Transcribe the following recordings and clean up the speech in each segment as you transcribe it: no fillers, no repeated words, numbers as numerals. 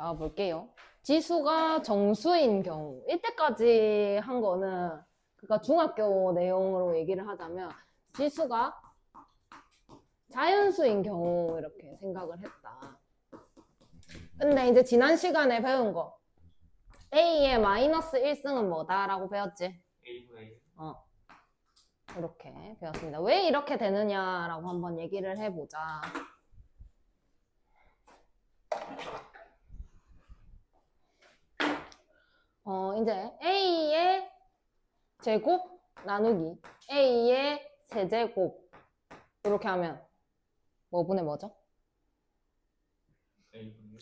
자, 볼게요. 지수가 정수인 경우. 이때까지 한 거는, 그러니까 중학교 내용으로 얘기를 하자면, 지수가 자연수인 경우, 이렇게 생각을 했다. 근데 이제 지난 시간에 배운 거. A의 마이너스 1승은 뭐다? 라고 배웠지? 이렇게 배웠습니다. 왜 이렇게 되느냐라고 한번 얘기를 해보자. 이제 A의 제곱 나누기 A의 세제곱 이렇게 하면 뭐분의 뭐죠?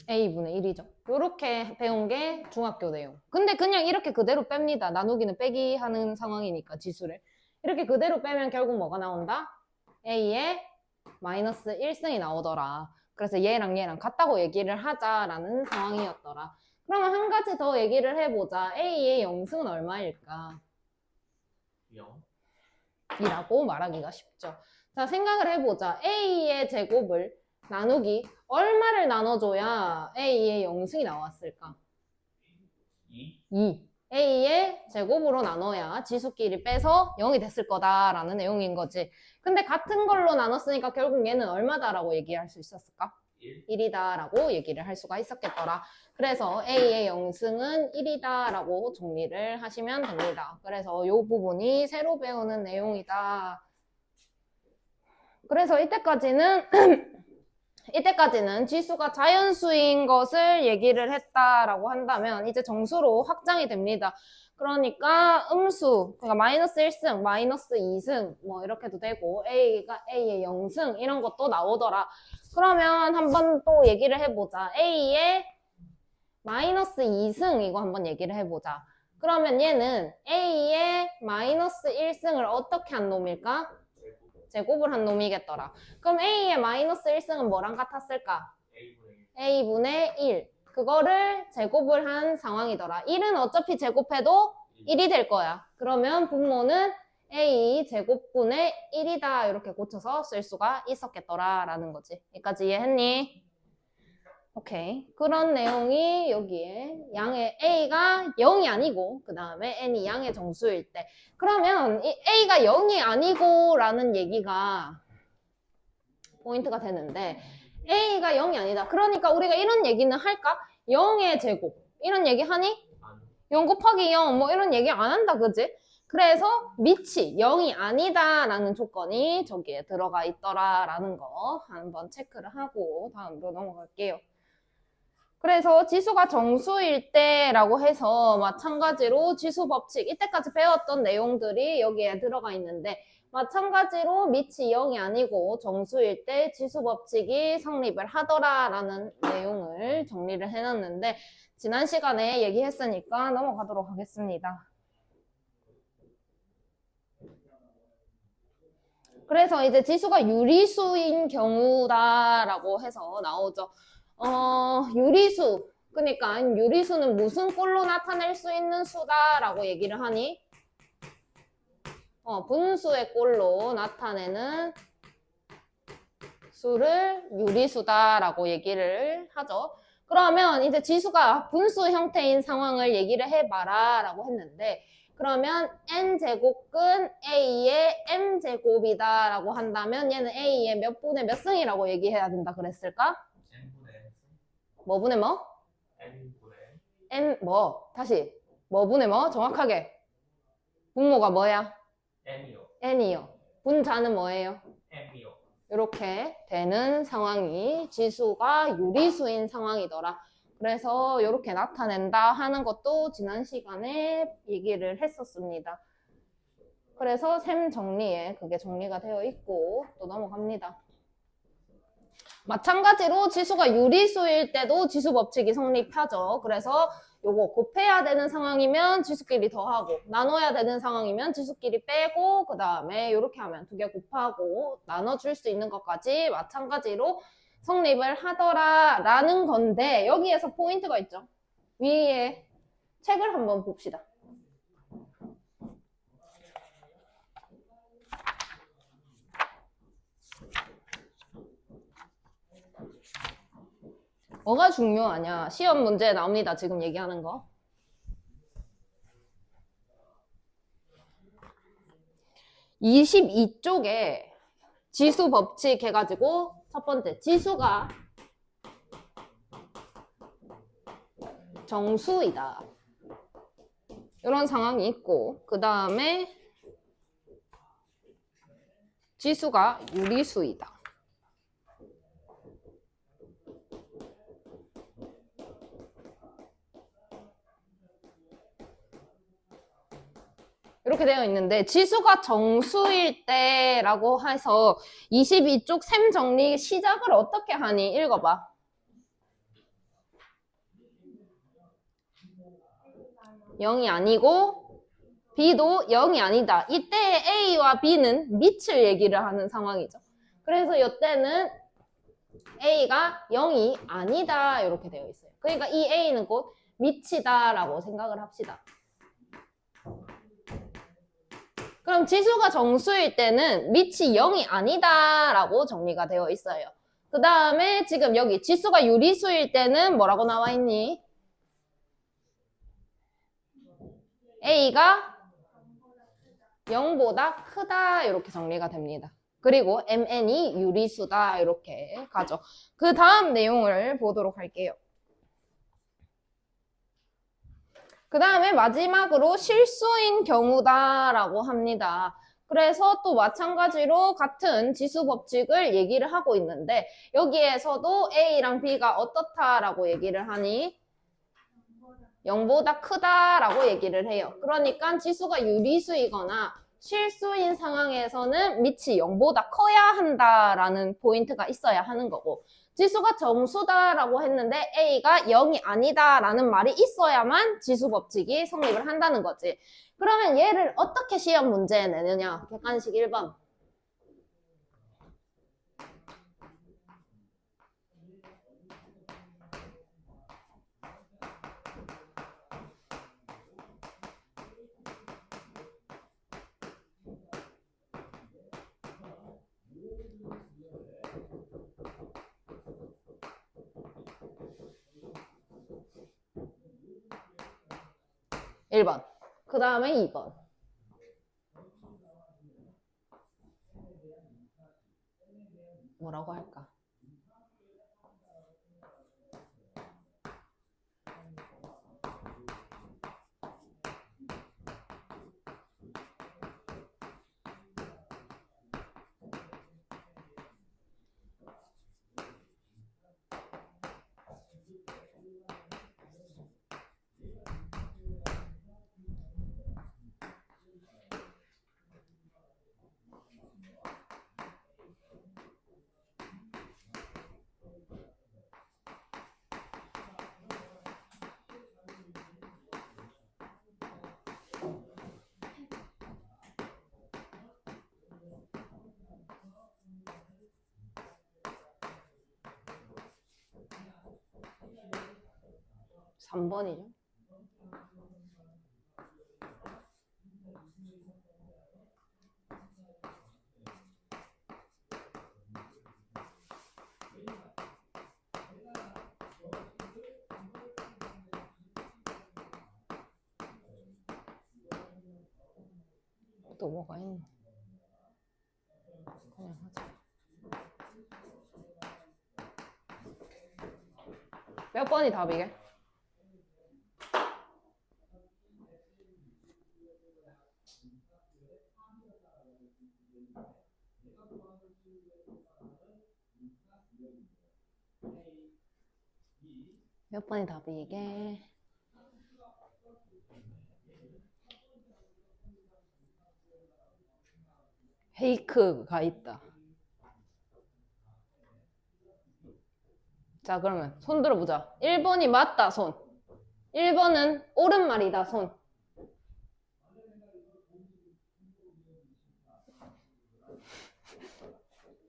A분의 1이죠. 이렇게 배운 게 중학교 내용. 근데 그냥 이렇게 그대로 뺍니다. 나누기는 빼기 하는 상황이니까 지수를. 이렇게 그대로 빼면 결국 뭐가 나온다? A의 마이너스 1승이 나오더라. 그래서 얘랑 얘랑 같다고 얘기를 하자라는 상황이었더라. 그러면 한 가지 더 얘기를 해보자. A의 0승은 얼마일까? 0. 이라고 말하기가 쉽죠. 자, 생각을 해보자. A의 제곱을 나누기 얼마를 나눠줘야 A의 0승이 나왔을까? 2. A의 제곱으로 나눠야 지수끼리 빼서 0이 됐을 거다라는 내용인 거지. 근데 같은 걸로 나눴으니까 결국 얘는 얼마다라고 얘기할 수 있었을까? 1이다라고 얘기를 할 수가 있었겠더라. 그래서 A의 0승은 1이다라고 정리를 하시면 됩니다. 그래서 이 부분이 새로 배우는 내용이다. 그래서 이때까지는 지수가 자연수인 것을 얘기를 했다라고 한다면 이제 정수로 확장이 됩니다. 그러니까 음수, 그러니까 마이너스 1승, 마이너스 2승 뭐 이렇게도 되고 A가 A의 0승 이런 것도 나오더라. 그러면 한번 또 얘기를 해보자. A의 마이너스 2승 이거 한번 얘기를 해보자. 그러면 얘는 A의 마이너스 1승을 어떻게 한 놈일까? 제곱을 한 놈이겠더라. 그럼 A의 마이너스 1승은 뭐랑 같았을까? A분의 1. 그거를 제곱을 한 상황이더라. 1은 어차피 제곱해도 1이 될 거야. 그러면 분모는 A 제곱분의 1이다. 이렇게 고쳐서 쓸 수가 있었겠더라. 라는 거지. 여기까지 이해했니? 오케이. 그런 내용이 여기에 양의 A가 0이 아니고 그 다음에 N이 양의 정수일 때 그러면 이 A가 0이 아니고 라는 얘기가 포인트가 되는데 A가 0이 아니다. 그러니까 우리가 이런 얘기는 할까? 0의 제곱 이런 얘기 하니? 0 곱하기 0 뭐 이런 얘기 안 한다 그지? 그래서 밑이 0이 아니다 라는 조건이 저기에 들어가 있더라 라는 거 한번 체크를 하고 다음으로 넘어갈게요. 그래서 지수가 정수일 때라고 해서 마찬가지로 지수 법칙 이때까지 배웠던 내용들이 여기에 들어가 있는데 마찬가지로 밑이 0이 아니고 정수일 때 지수 법칙이 성립을 하더라라는 내용을 정리를 해놨는데 지난 시간에 얘기했으니까 넘어가도록 하겠습니다. 그래서 이제 지수가 유리수인 경우다라고 해서 나오죠. 유리수. 그러니까 유리수는 무슨 꼴로 나타낼 수 있는 수다라고 얘기를 하니? 분수의 꼴로 나타내는 수를 유리수다라고 얘기를 하죠. 그러면 이제 지수가 분수 형태인 상황을 얘기를 해봐라 라고 했는데 그러면 n제곱근 a의 m제곱이다 라고 한다면 얘는 a의 몇 분의 몇 승이라고 얘기해야 된다 그랬을까? 뭐 분의 뭐? n 뭐? 다시 뭐 분의 뭐? 정확하게 분모가 뭐야? n이요. 분자는 뭐예요? m이요. 이렇게 되는 상황이 지수가 유리수인 상황이더라. 그래서 이렇게 나타낸다 하는 것도 지난 시간에 얘기를 했었습니다. 그래서 셈 정리에 그게 정리가 되어 있고 또 넘어갑니다. 마찬가지로 지수가 유리수일 때도 지수 법칙이 성립하죠. 그래서 요거 곱해야 되는 상황이면 지수끼리 더하고 나눠야 되는 상황이면 지수끼리 빼고 그 다음에 이렇게 하면 두 개 곱하고 나눠줄 수 있는 것까지 마찬가지로 성립을 하더라 라는 건데 여기에서 포인트가 있죠. 위에 책을 한번 봅시다. 뭐가 중요하냐? 시험 문제에 나옵니다. 지금 얘기하는 거. 22쪽에 지수 법칙 해가지고 첫 번째 지수가 정수이다. 이런 상황이 있고 그 다음에 지수가 유리수이다. 이렇게 되어 있는데 지수가 정수일 때라고 해서 22쪽 셈 정리 시작을 어떻게 하니? 읽어봐. 영이 아니고 B도 0이 아니다. 이때 A와 B는 밑을 얘기를 하는 상황이죠. 그래서 이때는 A가 0이 아니다 이렇게 되어 있어요. 그러니까 이 A는 곧 밑이다 라고 생각을 합시다. 그럼 지수가 정수일 때는 밑이 0이 아니다 라고 정리가 되어 있어요. 그 다음에 지금 여기 지수가 유리수일 때는 뭐라고 나와 있니? A가 0보다 크다 이렇게 정리가 됩니다. 그리고 MN이 유리수다 이렇게 가죠. 그 다음 내용을 보도록 할게요. 그 다음에 마지막으로 실수인 경우다라고 합니다. 그래서 또 마찬가지로 같은 지수 법칙을 얘기를 하고 있는데 여기에서도 A랑 B가 어떻다라고 얘기를 하니? 0보다 크다라고 얘기를 해요. 그러니까 지수가 유리수이거나 실수인 상황에서는 밑이 0보다 커야 한다라는 포인트가 있어야 하는 거고 지수가 정수다라고 했는데 A가 0이 아니다라는 말이 있어야만 지수 법칙이 성립을 한다는 거지. 그러면 얘를 어떻게 시험 문제에 내느냐? 객관식 1번. 그 다음에 2번. 뭐라고 할까? 삼 번이죠. 또 뭐가 있나? 그냥 하자. 몇 번이 답이게? 몇 번이 답이게? 페이크가 있다. 자, 그러면 손 들어보자. 1번이 맞다, 손. 1번은 옳은 말이다, 손.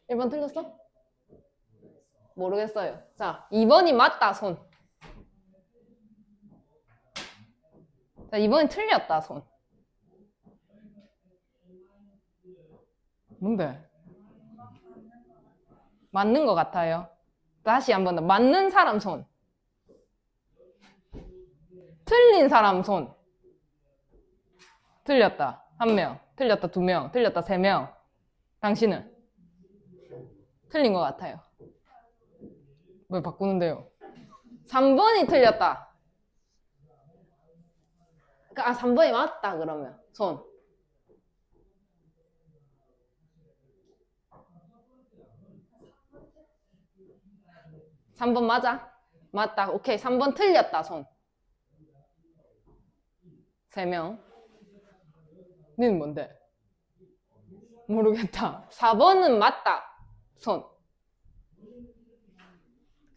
1번 틀렸어? 모르겠어요. 자, 2번이 맞다, 손. 자, 2번이 틀렸다, 손. 뭔데? 맞는 것 같아요. 다시 한 번 더. 맞는 사람 손. 틀린 사람 손. 틀렸다. 1명. 틀렸다. 2명. 틀렸다. 3명. 당신은? 틀린 것 같아요. 왜 바꾸는데요? 3번이 틀렸다. 3번이 맞다, 그러면. 손. 3번 맞아? 맞다. 오케이. 3번 틀렸다, 손. 3명. 니는 뭔데? 모르겠다. 4번은 맞다. 손.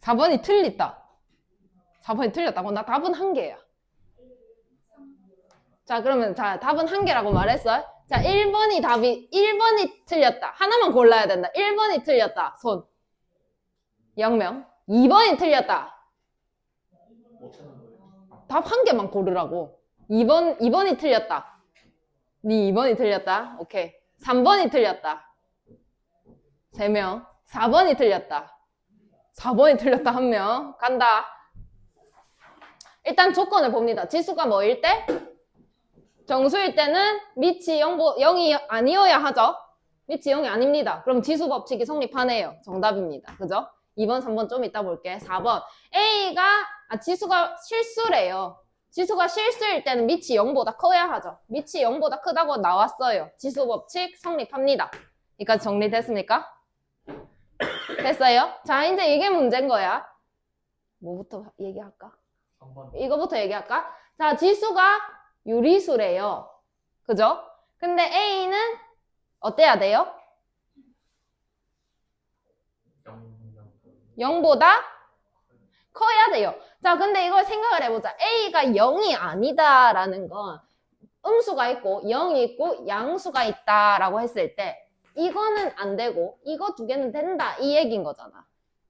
4번이 틀렸다. 4번이 틀렸다고? 나 답은 1개야. 자, 그러면, 자, 답은 1개라고 말했어. 자, 1번이 틀렸다. 하나만 골라야 된다. 1번이 틀렸다. 손. 0명. 2번이 틀렸다. 못 찾는 거예요. 답 1개만 고르라고. 2번이 틀렸다. 네 2번이 틀렸다. 오케이. 3번이 틀렸다. 3명. 4번이 틀렸다. 4번이 틀렸다. 1명. 간다. 일단 조건을 봅니다. 지수가 뭐일 때? 정수일 때는 밑이 0이 아니어야 하죠. 밑이 0이 아닙니다. 그럼 지수 법칙이 성립하네요. 정답입니다. 그죠? 2번, 3번 좀 이따 볼게. 4번. 지수가 실수래요. 지수가 실수일 때는 밑이 0보다 커야 하죠. 밑이 0보다 크다고 나왔어요. 지수 법칙 성립합니다. 여기까지 정리됐습니까? 됐어요? 자, 이제 이게 문제인 거야. 뭐부터 얘기할까? 3번. 이거부터 얘기할까? 자, 지수가 유리수래요. 그죠? 근데 A는 어때야 돼요? 0보다 커야 돼요. 자, 근데 이걸 생각을 해보자. A가 0이 아니다라는 건 음수가 있고 0이 있고 양수가 있다라고 했을 때 이거는 안 되고 이거 2개는 된다 이 얘기인 거잖아.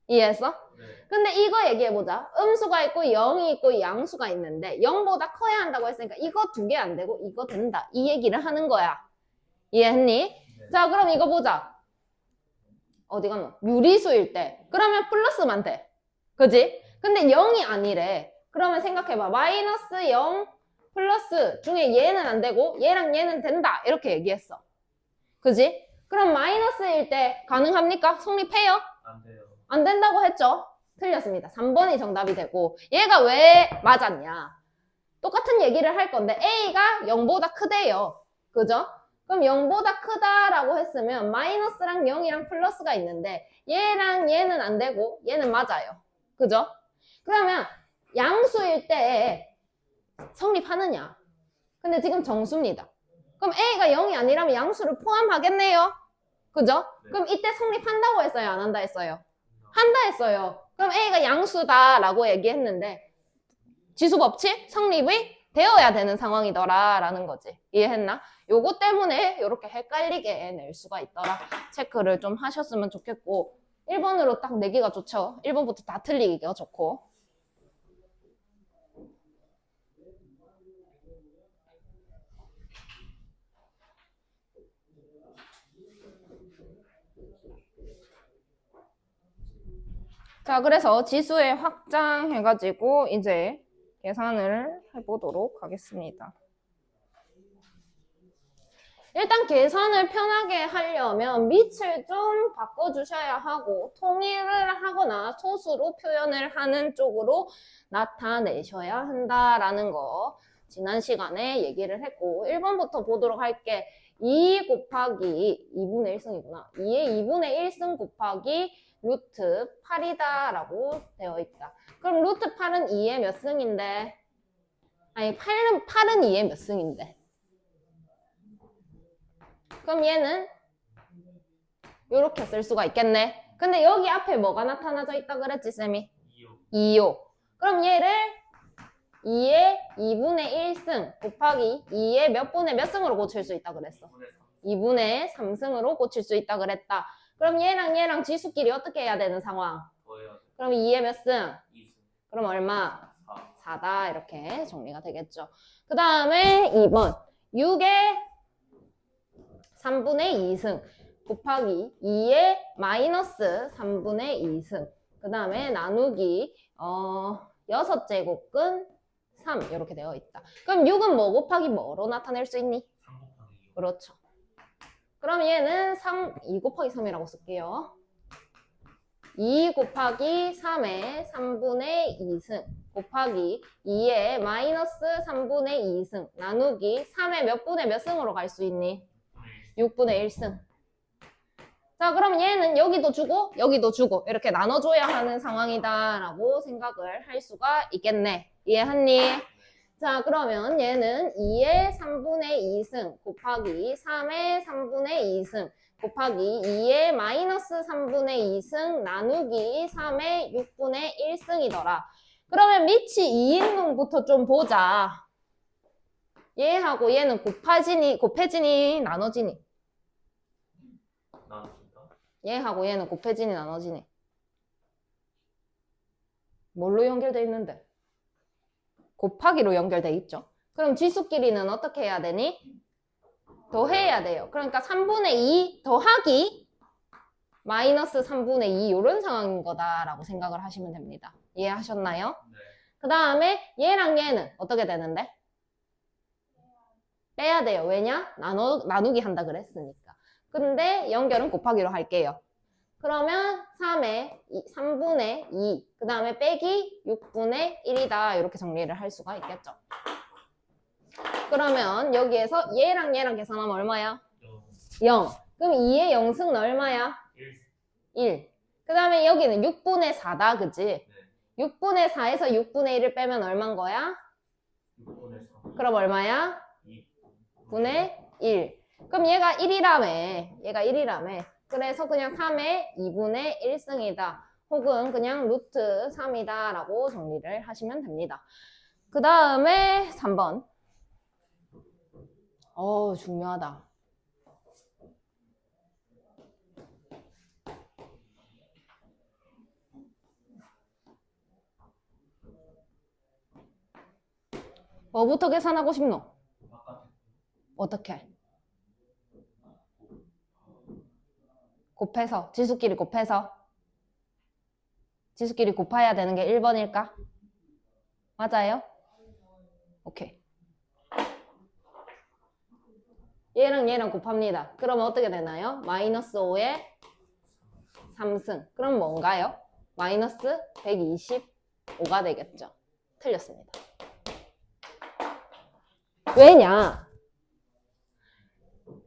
이해했어? 네. 근데 이거 얘기해보자. 음수가 있고 0이 있고 양수가 있는데 0보다 커야 한다고 했으니까 이거 2개 안 되고 이거 된다 이 얘기를 하는 거야. 이해했니? 네. 자, 그럼 이거 보자. 어디 갔노? 유리수일 때 그러면 플러스만 돼. 그지? 근데 0이 아니래. 그러면 생각해봐. 마이너스 0 플러스 중에 얘는 안 되고 얘랑 얘는 된다 이렇게 얘기했어. 그지? 그럼 마이너스일 때 가능합니까? 성립해요? 안 돼요. 안 된다고 했죠? 틀렸습니다. 3번이 정답이 되고 얘가 왜 맞았냐? 똑같은 얘기를 할 건데 A가 0보다 크대요. 그죠? 그럼 0보다 크다라고 했으면 마이너스랑 0이랑 플러스가 있는데 얘랑 얘는 안 되고 얘는 맞아요. 그죠? 그러면 양수일 때 성립하느냐? 근데 지금 정수입니다. 그럼 A가 0이 아니라면 양수를 포함하겠네요. 그죠? 네. 그럼 이때 성립한다고 했어요? 안 한다 했어요? 한다 했어요. 그럼 A가 양수다라고 얘기했는데 지수 법칙 성립이 되어야 되는 상황이더라 라는 거지. 이해했나? 요거 때문에 이렇게 헷갈리게 낼 수가 있더라. 체크를 좀 하셨으면 좋겠고 1번으로 딱 내기가 좋죠. 1번부터 다 틀리기가 좋고. 자, 그래서 지수에 확장해가지고 이제 계산을 해보도록 하겠습니다. 일단 계산을 편하게 하려면 밑을 좀 바꿔주셔야 하고 통일을 하거나 소수로 표현을 하는 쪽으로 나타내셔야 한다라는 거 지난 시간에 얘기를 했고 1번부터 보도록 할게. 2 곱하기 2분의 1승이구나. 2의 2분의 1승 곱하기 루트 8이다 라고 되어 있다. 그럼 루트 8은 2의 몇 승인데? 아니 8은 2의 몇 승인데? 그럼 얘는 이렇게 쓸 수가 있겠네. 근데 여기 앞에 뭐가 나타나져 있다 그랬지 쌤이? 2요. 그럼 얘를 2의 2분의 1승 곱하기 2의 몇 분의 몇 승으로 고칠 수 있다 그랬어? 2분의 3승으로 고칠 수 있다 그랬다. 그럼 얘랑 지수끼리 어떻게 해야 되는 상황? 그럼 2의 몇 승? 2승. 그럼 얼마? 4. 4다 이렇게 정리가 되겠죠. 그 다음에 2번 6의 3분의 2승 곱하기 2의 마이너스 3분의 2승. 그 다음에 나누기 6제곱근 3 이렇게 되어 있다. 그럼 6은 뭐 곱하기 뭐로 나타낼 수 있니? 3 곱하기 2. 그렇죠. 그럼 얘는 2 곱하기 3이라고 쓸게요. 2 곱하기 3의 3분의 2승 곱하기 2의 마이너스 3분의 2승 나누기 3의 몇 분의 몇 승으로 갈 수 있니? 6분의 1승. 자, 그럼 얘는 여기도 주고 여기도 주고 이렇게 나눠줘야 하는 상황이다라고 생각을 할 수가 있겠네. 이해했니? 자, 그러면 얘는 2의 3분의 2승 곱하기 3의 3분의 2승 곱하기 2의 마이너스 3분의 2승 나누기 3의 6분의 1승이더라. 그러면 밑이 2인분부터 좀 보자. 얘하고 얘는 곱해지니 나눠지니? 나눠진다. 얘하고 얘는 곱해지니 나눠지니? 뭘로 연결돼 있는데? 곱하기로 연결돼 있죠. 그럼 지수끼리는 어떻게 해야 되니? 더해야 돼요. 그러니까 3분의 2 더하기 마이너스 3분의 2 이런 상황인 거다라고 생각을 하시면 됩니다. 이해하셨나요? 네. 그 다음에 얘랑 얘는 어떻게 되는데? 빼야 돼요. 왜냐? 나누기 한다 그랬으니까. 근데 연결은 곱하기로 할게요. 그러면 3분의 2, 그 다음에 빼기 6분의 1이다. 이렇게 정리를 할 수가 있겠죠. 그러면 여기에서 얘랑 얘랑 계산하면 얼마야? 0. 그럼 2의 0승은 얼마야? 1. 그 다음에 여기는 6분의 4다. 그지? 네. 6분의 4에서 6분의 1을 빼면 얼마인 거야? 6분의 4. 그럼 얼마야? 2분의 1. 그럼 얘가 1이라며. 얘가 1이라며. 그래서 그냥 3의 2분의 1승이다. 혹은 그냥 루트 3이다 라고 정리를 하시면 됩니다. 그 다음에 3번. 중요하다. 뭐부터 계산하고 싶노? 바깥에 어떻게? 곱해서, 지수끼리 곱해서. 지수끼리 곱해야 되는 게 1번일까? 맞아요? 오케이. 얘랑 얘랑 곱합니다. 그러면 어떻게 되나요? 마이너스 5의 3승. 그럼 뭔가요? 마이너스 125가 되겠죠. 틀렸습니다. 왜냐?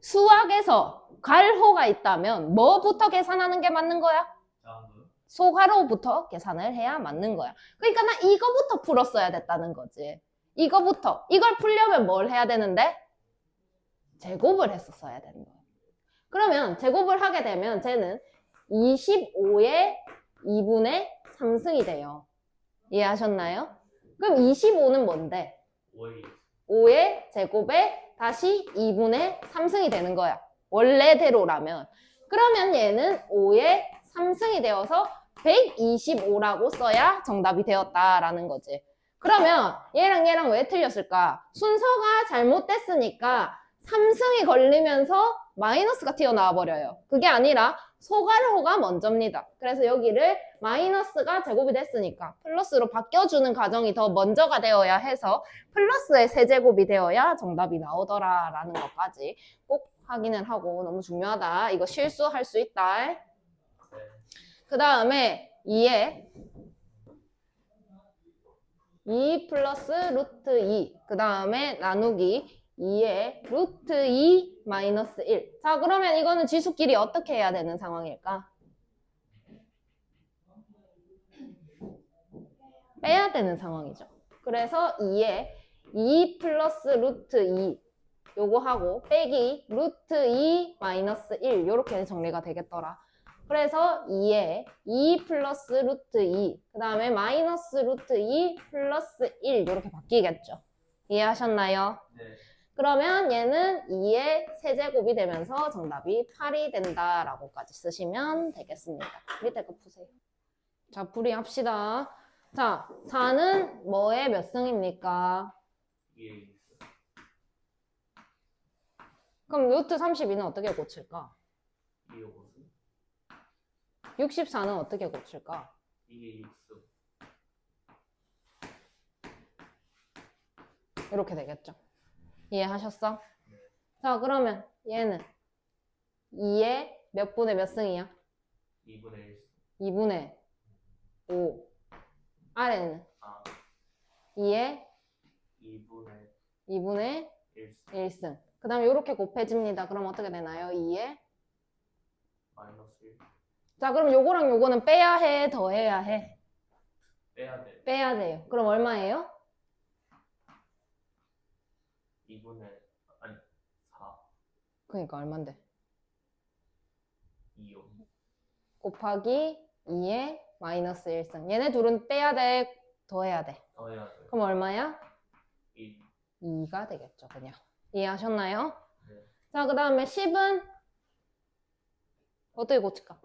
수학에서 괄호가 있다면 뭐부터 계산하는 게 맞는 거야? 다음은 소괄호부터 계산을 해야 맞는 거야. 그러니까 나 이거부터 풀었어야 됐다는 거지. 이거부터. 이걸 풀려면 뭘 해야 되는데? 제곱을 했었어야 되는 거야. 그러면 제곱을 하게 되면 쟤는 25의 2분의 3승이 돼요. 이해하셨나요? 그럼 25는 뭔데? 5의 5의 제곱에 다시 2분의 3승이 되는 거야. 원래대로라면. 그러면 얘는 5의 3승이 되어서 125라고 써야 정답이 되었다라는 거지. 그러면 얘랑 얘랑 왜 틀렸을까? 순서가 잘못됐으니까 3승이 걸리면서 마이너스가 튀어나와 버려요. 그게 아니라 소괄호가 먼저입니다. 그래서 여기를 마이너스가 제곱이 됐으니까 플러스로 바뀌어주는 과정이 더 먼저가 되어야 해서 플러스의 세제곱이 되어야 정답이 나오더라라는 것까지 꼭 확인을 하고 너무 중요하다. 이거 실수할 수 있다. 그 다음에 2에 2 플러스 루트 2. 그 다음에 나누기 2에 루트 2 마이너스 1. 자, 그러면 이거는 지수끼리 어떻게 해야 되는 상황일까? 빼야 되는 상황이죠. 그래서 2에 2 플러스 루트 2 요거 하고 빼기 루트 2 마이너스 1 요렇게 정리가 되겠더라. 그래서 2에 2 플러스 루트 2 그 다음에 마이너스 루트 2 플러스 1 이렇게 바뀌겠죠. 이해하셨나요? 네. 그러면 얘는 2의 세제곱이 되면서 정답이 8이 된다라고까지 쓰시면 되겠습니다. 밑에 거 푸세요. 자, 풀이합시다. 자, 4는 뭐의 몇 승입니까? 2의 그럼 루트 32는 어떻게 고칠까? 2의 5승 64는 어떻게 고칠까? 이게 육수. 이렇게 되겠죠. 이해하셨어? 네. 자, 그러면 얘는 2의 몇 분의 몇 승이야? 2분의 1. 2분의 5. 아래는 4. 2의 2분의 2분의 1. 1승. 그 다음에 이렇게 곱해집니다. 그럼 어떻게 되나요? 2의 마이너스 1. 자, 그럼 요거랑 요거는 빼야 해? 더해야 해? 빼야 돼. 빼야 돼요. 그럼 얼마예요? 2분의 아니 4. 그러니까 얼만데? 2요. 곱하기 2의 마이너스 1승. 얘네 둘은 빼야 돼? 더해야 돼? 더해야 돼. 그럼 얼마야? 1. 2가 되겠죠, 그냥. 이해하셨나요? 네. 자, 그 다음에 10은 어떻게 고칠까?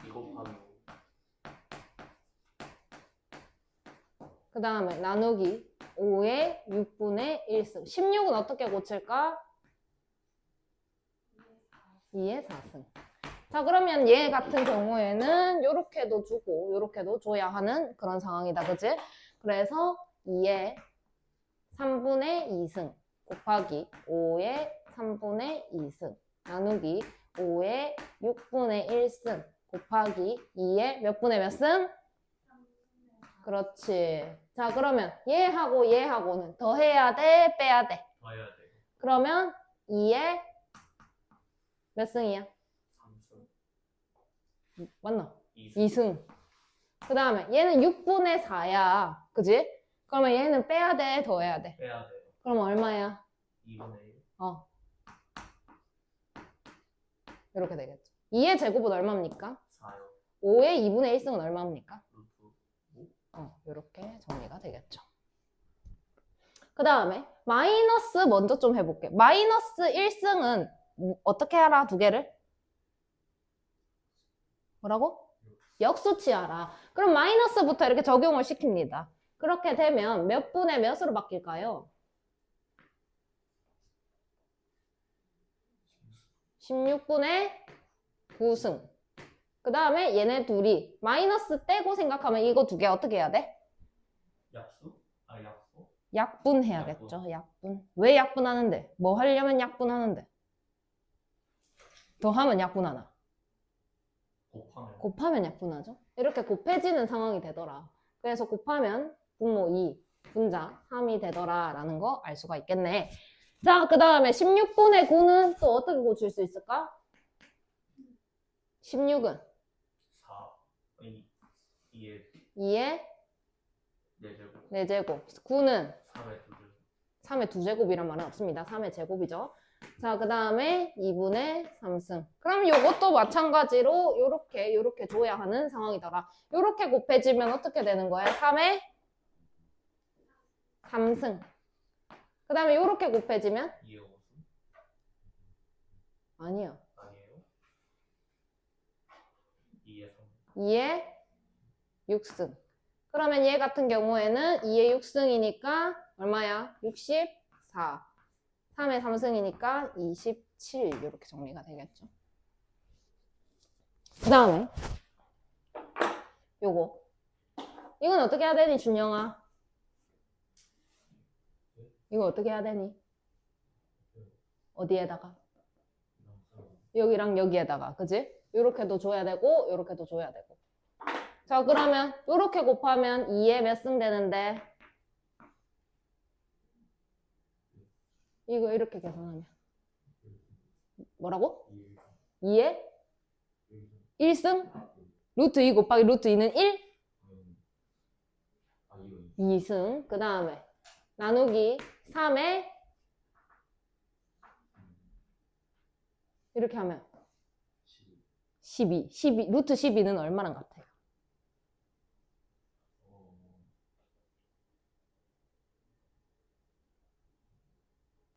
2 곱하기 5. 그 다음에 나누기 5의 6분의 1승. 16은 어떻게 고칠까? 2의 4승. 자, 그러면 얘 같은 경우에는 요렇게도 주고 요렇게도 줘야 하는 그런 상황이다, 그치? 그래서 2의 3분의 2승 곱하기 5의 3분의 2승 나누기 5의 6분의 1승 곱하기 2의 몇 분의 몇 승? 그렇지. 자, 그러면 얘하고 얘하고는 더해야 돼? 빼야 돼? 더해야 돼. 그러면 2의 몇 승이야? 3승. 맞나? 2승. 2승. 그 다음에 얘는 6분의 4야. 그지? 그러면 얘는 빼야 돼? 더해야 돼? 빼야 돼. 그럼 얼마야? 2분의 1. 어. 이렇게 되겠죠. 2의 제곱은 얼마입니까? 4요. 5의 2분의 1승은 얼마입니까? 루트 5. 이렇게 정리가 되겠죠. 그 다음에 마이너스 먼저 좀 해볼게. 마이너스 1승은 어떻게 하라? 두 개를? 뭐라고? 역수치하라. 그럼 마이너스부터 이렇게 적용을 시킵니다. 그렇게 되면 몇 분의 몇으로 바뀔까요? 16분의 9승. 그 다음에 얘네 둘이 마이너스 떼고 생각하면 이거 두 개 어떻게 해야 돼? 약수? 아 약수? 약분해야겠죠. 약분. 왜 약분하는데? 뭐 하려면 약분하는데? 더하면 약분하나? 곱하면. 곱하면 약분하죠. 이렇게 곱해지는 상황이 되더라. 그래서 곱하면 분모 2, 분자 3이 되더라 라는 거 알 수가 있겠네. 자, 그 다음에 16분의 9는 또 어떻게 고칠 수 있을까? 16은 4. 2에 2의 4제곱. 4제곱. 9는 3의 2제곱. 3의 2제곱이란 말은 없습니다. 3의 제곱이죠. 자, 그 다음에 2분의 3승. 그럼 요것도 마찬가지로 요렇게 줘야 하는 상황이더라. 요렇게 곱해지면 어떻게 되는 거야? 3의 3승. 그 다음에 요렇게 곱해지면? 2의 5승? 아니요. 아니에요? 2의 3. 2의 6승. 그러면 얘 같은 경우에는 2의 6승이니까 얼마야? 64. 3의 3승이니까 27 이렇게 정리가 되겠죠. 그 다음에 요거 이건 어떻게 해야 되니 준영아? 이거 어떻게 해야 되니? 어디에다가? 여기랑 여기에다가 그지? 요렇게도 줘야 되고 요렇게도 줘야 되고. 자, 그러면 요렇게 곱하면 2에 몇 승 되는데 이거 이렇게 계산하면 뭐라고? 2에 1승? 루트 2 곱하기 루트 2는 1? 2승. 그 다음에 나누기 3에 이렇게 하면 12. 루트 12는 얼마랑 같아요?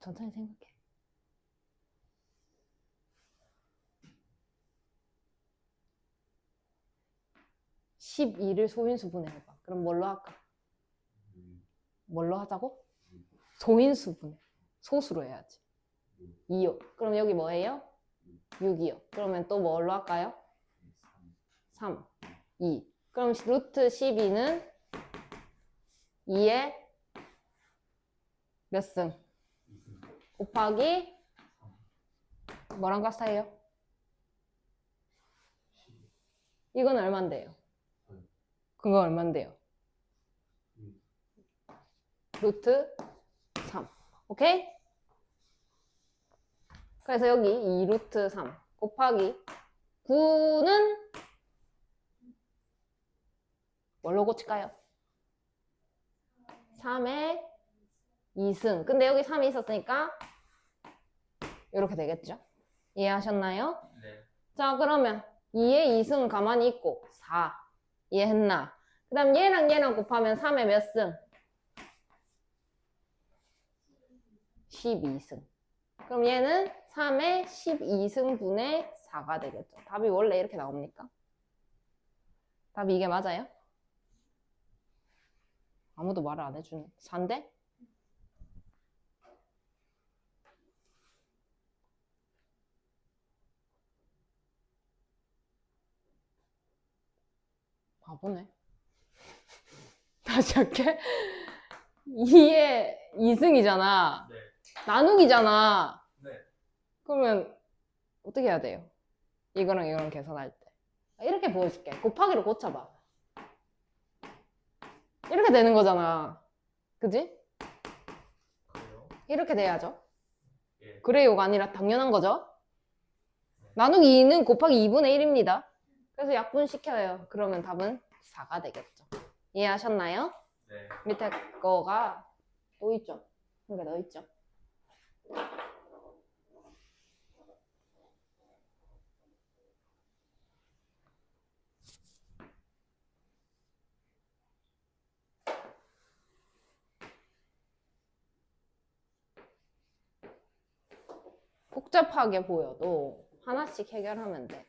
천천히 생각해. 12를 소인수분해 해봐. 그럼 뭘로 할까? 뭘로 하자고? 소인수분해. 소수로 해야지. 2요. 그럼 여기 뭐예요? 6이요. 그러면 또 뭘로 할까요? 3, 2. 그럼 루트 12는 2의 몇 승? 2승. 곱하기 뭐랑 같아요? 12. 이건 얼만데요? 음. 그거 얼만데요? 루트 3. 오케이? 그래서 여기 2 루트 3 곱하기 9는 뭘로 고칠까요? 3의 2승. 근데 여기 3이 있었으니까 이렇게 되겠죠? 이해하셨나요? 네. 자, 그러면 2의 2승은 가만히 있고 4. 이해했나? 그 다음 얘랑 얘랑 곱하면 3의 몇 승? 12승. 그럼 얘는 3의 12승분의 4가 되겠죠. 답이 원래 이렇게 나옵니까? 답이 이게 맞아요? 아무도 말을 안 해주네. 4인데? 바보네. 다시 할게. 2의 2승이잖아. 네. 나누기잖아. 네. 그러면 어떻게 해야 돼요? 이거랑 이거랑 계산할 때. 이렇게 보여줄게. 곱하기로 고쳐봐. 이렇게 되는 거잖아. 그지? 그래요? 이렇게 돼야죠. 예. 그래요가 아니라 당연한 거죠. 나누기 2는 곱하기 2분의 1입니다. 그래서 약분시켜요. 그러면 답은 4가 되겠죠. 이해하셨나요? 네. 밑에 거가 또 있죠. 한 개 더 있죠. 복잡하게 보여도 하나씩 해결하면 돼.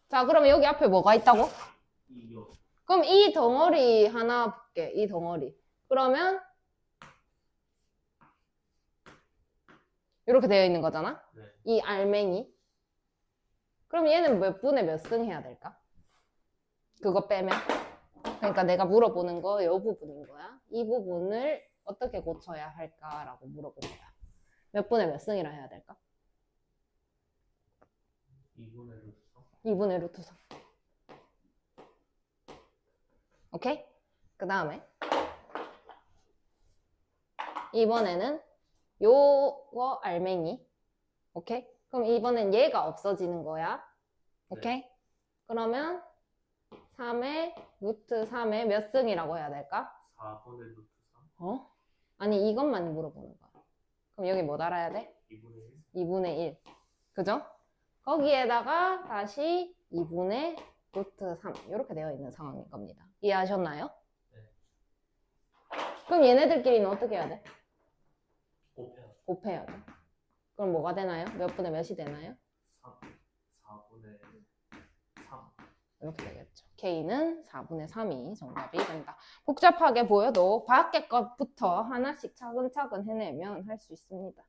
자, 그러면 여기 앞에 뭐가 있다고? 이요. 그럼 이 덩어리 하나 볼게. 이 덩어리. 그러면 이렇게 되어 있는 거잖아? 네. 이 알맹이. 그럼 얘는 몇 분의 몇 승 해야 될까? 그거 빼면. 그러니까 내가 물어보는 거 이 부분인 거야. 이 부분을 어떻게 고쳐야 할까라고 물어본 거야. 몇 분의 몇 승이라 해야 될까? 2분의 루트 3. 2분의 루트 3. 오케이? 그 다음에 이번에는 요거 알맹이. 오케이? 그럼 이번엔 얘가 없어지는 거야. 오케이? 그러면 3의 루트 3의 몇 승이라고 해야 될까? 4분의 루트 3. 어? 아니 이것만 물어보는 거야. 그럼 여기 뭐 달아야 돼? 2분의 1. 2분의 1. 그죠? 거기에다가 다시 2분의 루트 3 이렇게 되어 있는 상황인 겁니다. 이해하셨나요? 네. 그럼 얘네들끼리는 어떻게 해야 돼? 곱해야 곱해야죠. 그럼 뭐가 되나요? 몇 분의 몇이 되나요? 4분의 3. 이렇게 되겠죠. K는 4분의 3이 정답이 된다. 복잡하게 보여도 밖에 것부터 하나씩 차근차근 해내면 할 수 있습니다.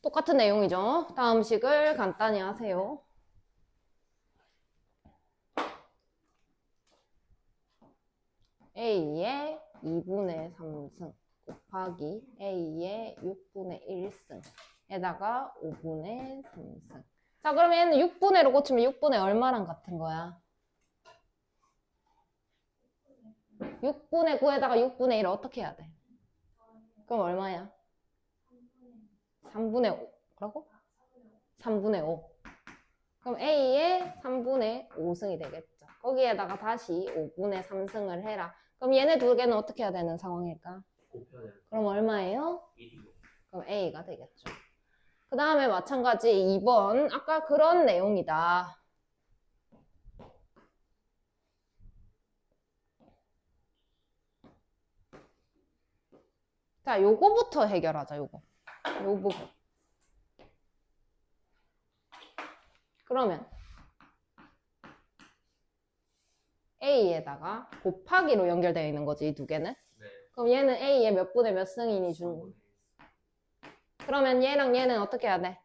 똑같은 내용이죠. 다음 식을 간단히 하세요. A의 2분의 3승 곱하기 A의 6분의 1승 에다가 5분의 3승. 자, 그러면 얘는 6분의로 고치면 6분의 얼마랑 같은 거야? 6분의 9에다가 6분의 1을 어떻게 해야 돼? 그럼 얼마야? 3분의 5. 뭐라고? 3분의 5. 그럼 A의 3분의 5승이 되겠죠. 거기에다가 다시 5분의 3승을 해라. 그럼 얘네 두 개는 어떻게 해야 되는 상황일까? 곱해야 돼요. 그럼 얼마예요? 1이요. 그럼 A가 되겠죠. 그 다음에 마찬가지 2번. 아까 그런 내용이다. 자, 요거부터 해결하자, 요거. 요 부분. 그러면 A에다가 곱하기로 연결되어 있는 거지, 이 두 개는. 네. 그럼 얘는 A의 몇 분의 몇 승이니 준. 3분의 1. 그러면 얘랑 얘는 어떻게 해야 돼?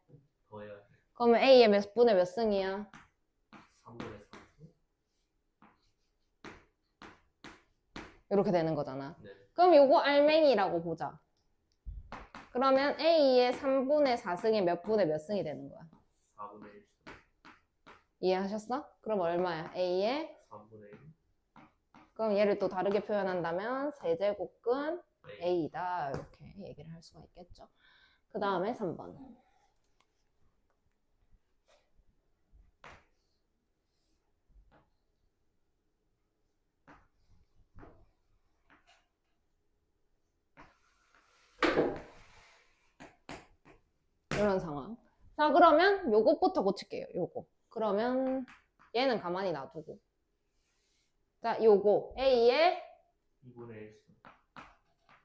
더해야 그러면 A의 몇 분의 몇 승이야? 3분의 3승. 이렇게 되는 거잖아. 네. 그럼 요거 알맹이라고 보자. 그러면 A의 3분의 4승이 몇 분의 몇 승이 되는 거야? 4분의 1승. 이해하셨어? 그럼 얼마야? A의 3분의 1. 그럼 얘를 또 다르게 표현한다면 세제곱근 A. A다 이렇게 얘기를 할 수가 있겠죠. 그 다음에 3번. 이런 상황. 자, 그러면 요것부터 고칠게요. 요거. 그러면 얘는 가만히 놔두고. 자, 요거 A의 2분의 1승.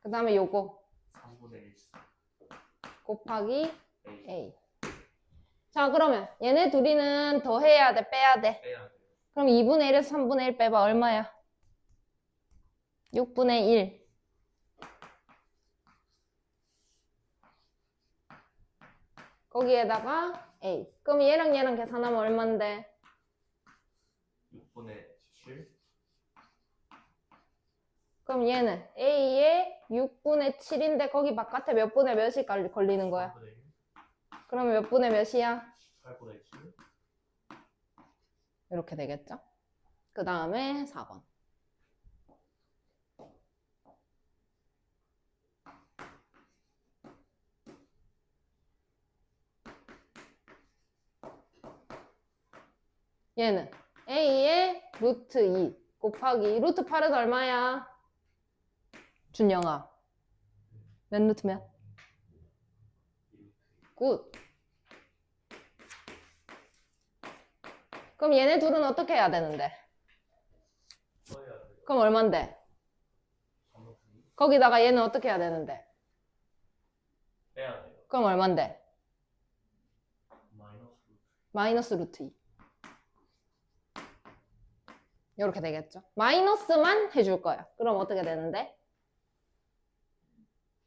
그 다음에 요거 3분의 1승. 곱하기 A. A. 자, 그러면 얘네 둘이는 더해야 돼, 빼야 돼? 빼야 돼요. 그럼 2분의 1에서 3분의 1 빼봐. 얼마야? 6분의 1. 거기에다가 A. 그럼 얘랑 얘랑 계산하면 얼만데? 6분의 17. 그럼 얘는 A의 6분의 7인데 거기 바깥에 몇 분의 몇이 걸리는 거야? 3분의 1. 그러면 몇 분의 몇이야? 8분의 7. 이렇게 되겠죠? 그 다음에 4번. 얘는 A의 루트 2 곱하기 루트 8은 얼마야? 준영아. 몇 루트 몇? 굿. 그럼 얘네 둘은 어떻게 해야 되는데? 써야 돼요. 그럼 얼만데? 3분의 2. 거기다가 얘는 어떻게 해야 되는데? 빼야 돼요. 그럼 얼만데? 마이너스 루트. 마이너스 루트 2. 이렇게 되겠죠? 마이너스만 해줄 거야. 그럼 어떻게 되는데?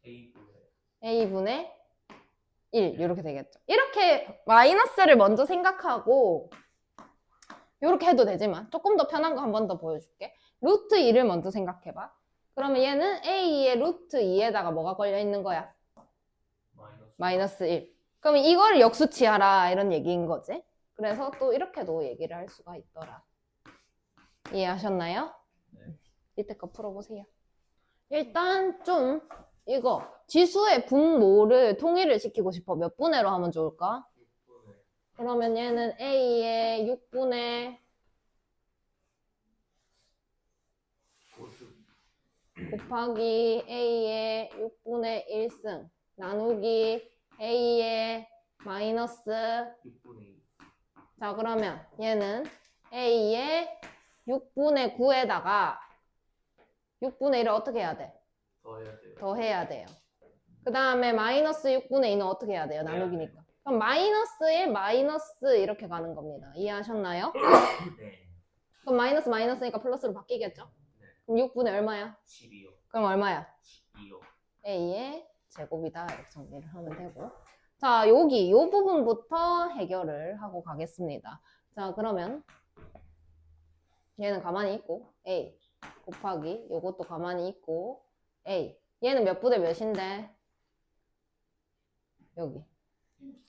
A분의 A분의 1 이렇게 되겠죠. 이렇게 마이너스를 먼저 생각하고 이렇게 해도 되지만 조금 더 편한 거 한 번 더 보여줄게. 루트 2를 먼저 생각해봐. 그러면 얘는 A의 루트 2에다가 뭐가 걸려 있는 거야? 마이너스 1. 그럼 이걸 역수치하라 이런 얘기인 거지. 그래서 또 이렇게도 얘기를 할 수가 있더라. 이해하셨나요? 네. 밑에 거 풀어보세요. 일단 좀 이거 지수의 분모를 통일을 시키고 싶어. 몇 분의로 하면 좋을까? 6분의 그러면 얘는 A의 6분의 5승. 곱하기 A의 6분의 1승 나누기 A의 마이너스 6분의 2. 자 그러면 얘는 A의 6분의 9에다가 6분의 1을 어떻게 해야 돼? 더해야 돼요. 더해야 돼요. 그 다음에 마이너스 6분의 2는 어떻게 해야 돼요? 나누기니까. 그럼 마이너스 1, 마이너스 이렇게 가는 겁니다. 이해하셨나요? 네. 그럼 마이너스 마이너스니까 플러스로 바뀌겠죠? 네. 그럼 6분의 얼마야? 12요. 그럼 얼마야? 12요. A의 제곱이다. 이렇게 정리를 하면 되고. 자, 여기 요 부분부터 해결을 하고 가겠습니다. 자, 그러면 얘는 가만히 있고 A 곱하기 요것도 가만히 있고 A 얘는 몇 분의 몇인데? 여기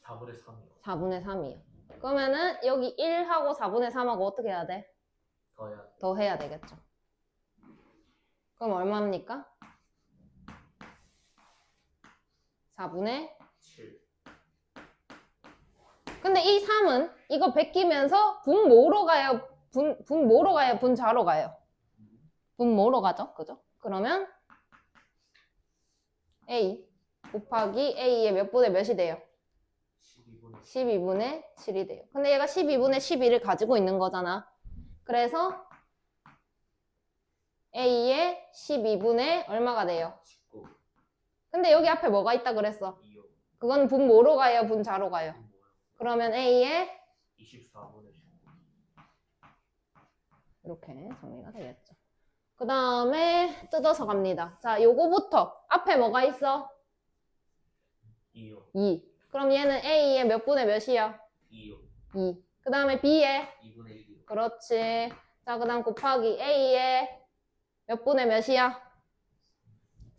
4분의 3이요. 4분의 3이요. 그러면은 여기 1하고 4분의 3하고 어떻게 해야 돼? 더해야 돼요. 더 해야 되겠죠. 그럼 얼마입니까? 4분의 7. 근데 이 3은 이거 베끼면서 분모로 가요? 분모로 가요? 분자로 가요? 분모로 가죠? 그죠? 그러면 A 곱하기 A의 몇 분의 몇이 돼요? 12분의 12분의 7이 돼요. 근데 얘가 12분의 11을 가지고 있는 거잖아. 그래서 A의 12분의 얼마가 돼요? 19. 근데 여기 앞에 뭐가 있다 그랬어? 2요. 그건 분모로 가요? 분자로 가요? 뭐요? 그러면 A의 24분의 19. 이렇게 정리가 되겠죠. 그 다음에 뜯어서 갑니다. 자, 요거부터 앞에 뭐가 있어? 2요. 2. 그럼 얘는 A의 몇 분의 몇이야? 2. 2. 그 다음에 B에 2분의 1이요. 그렇지. 자, 그 다음 곱하기 A에 몇 분의 몇이야?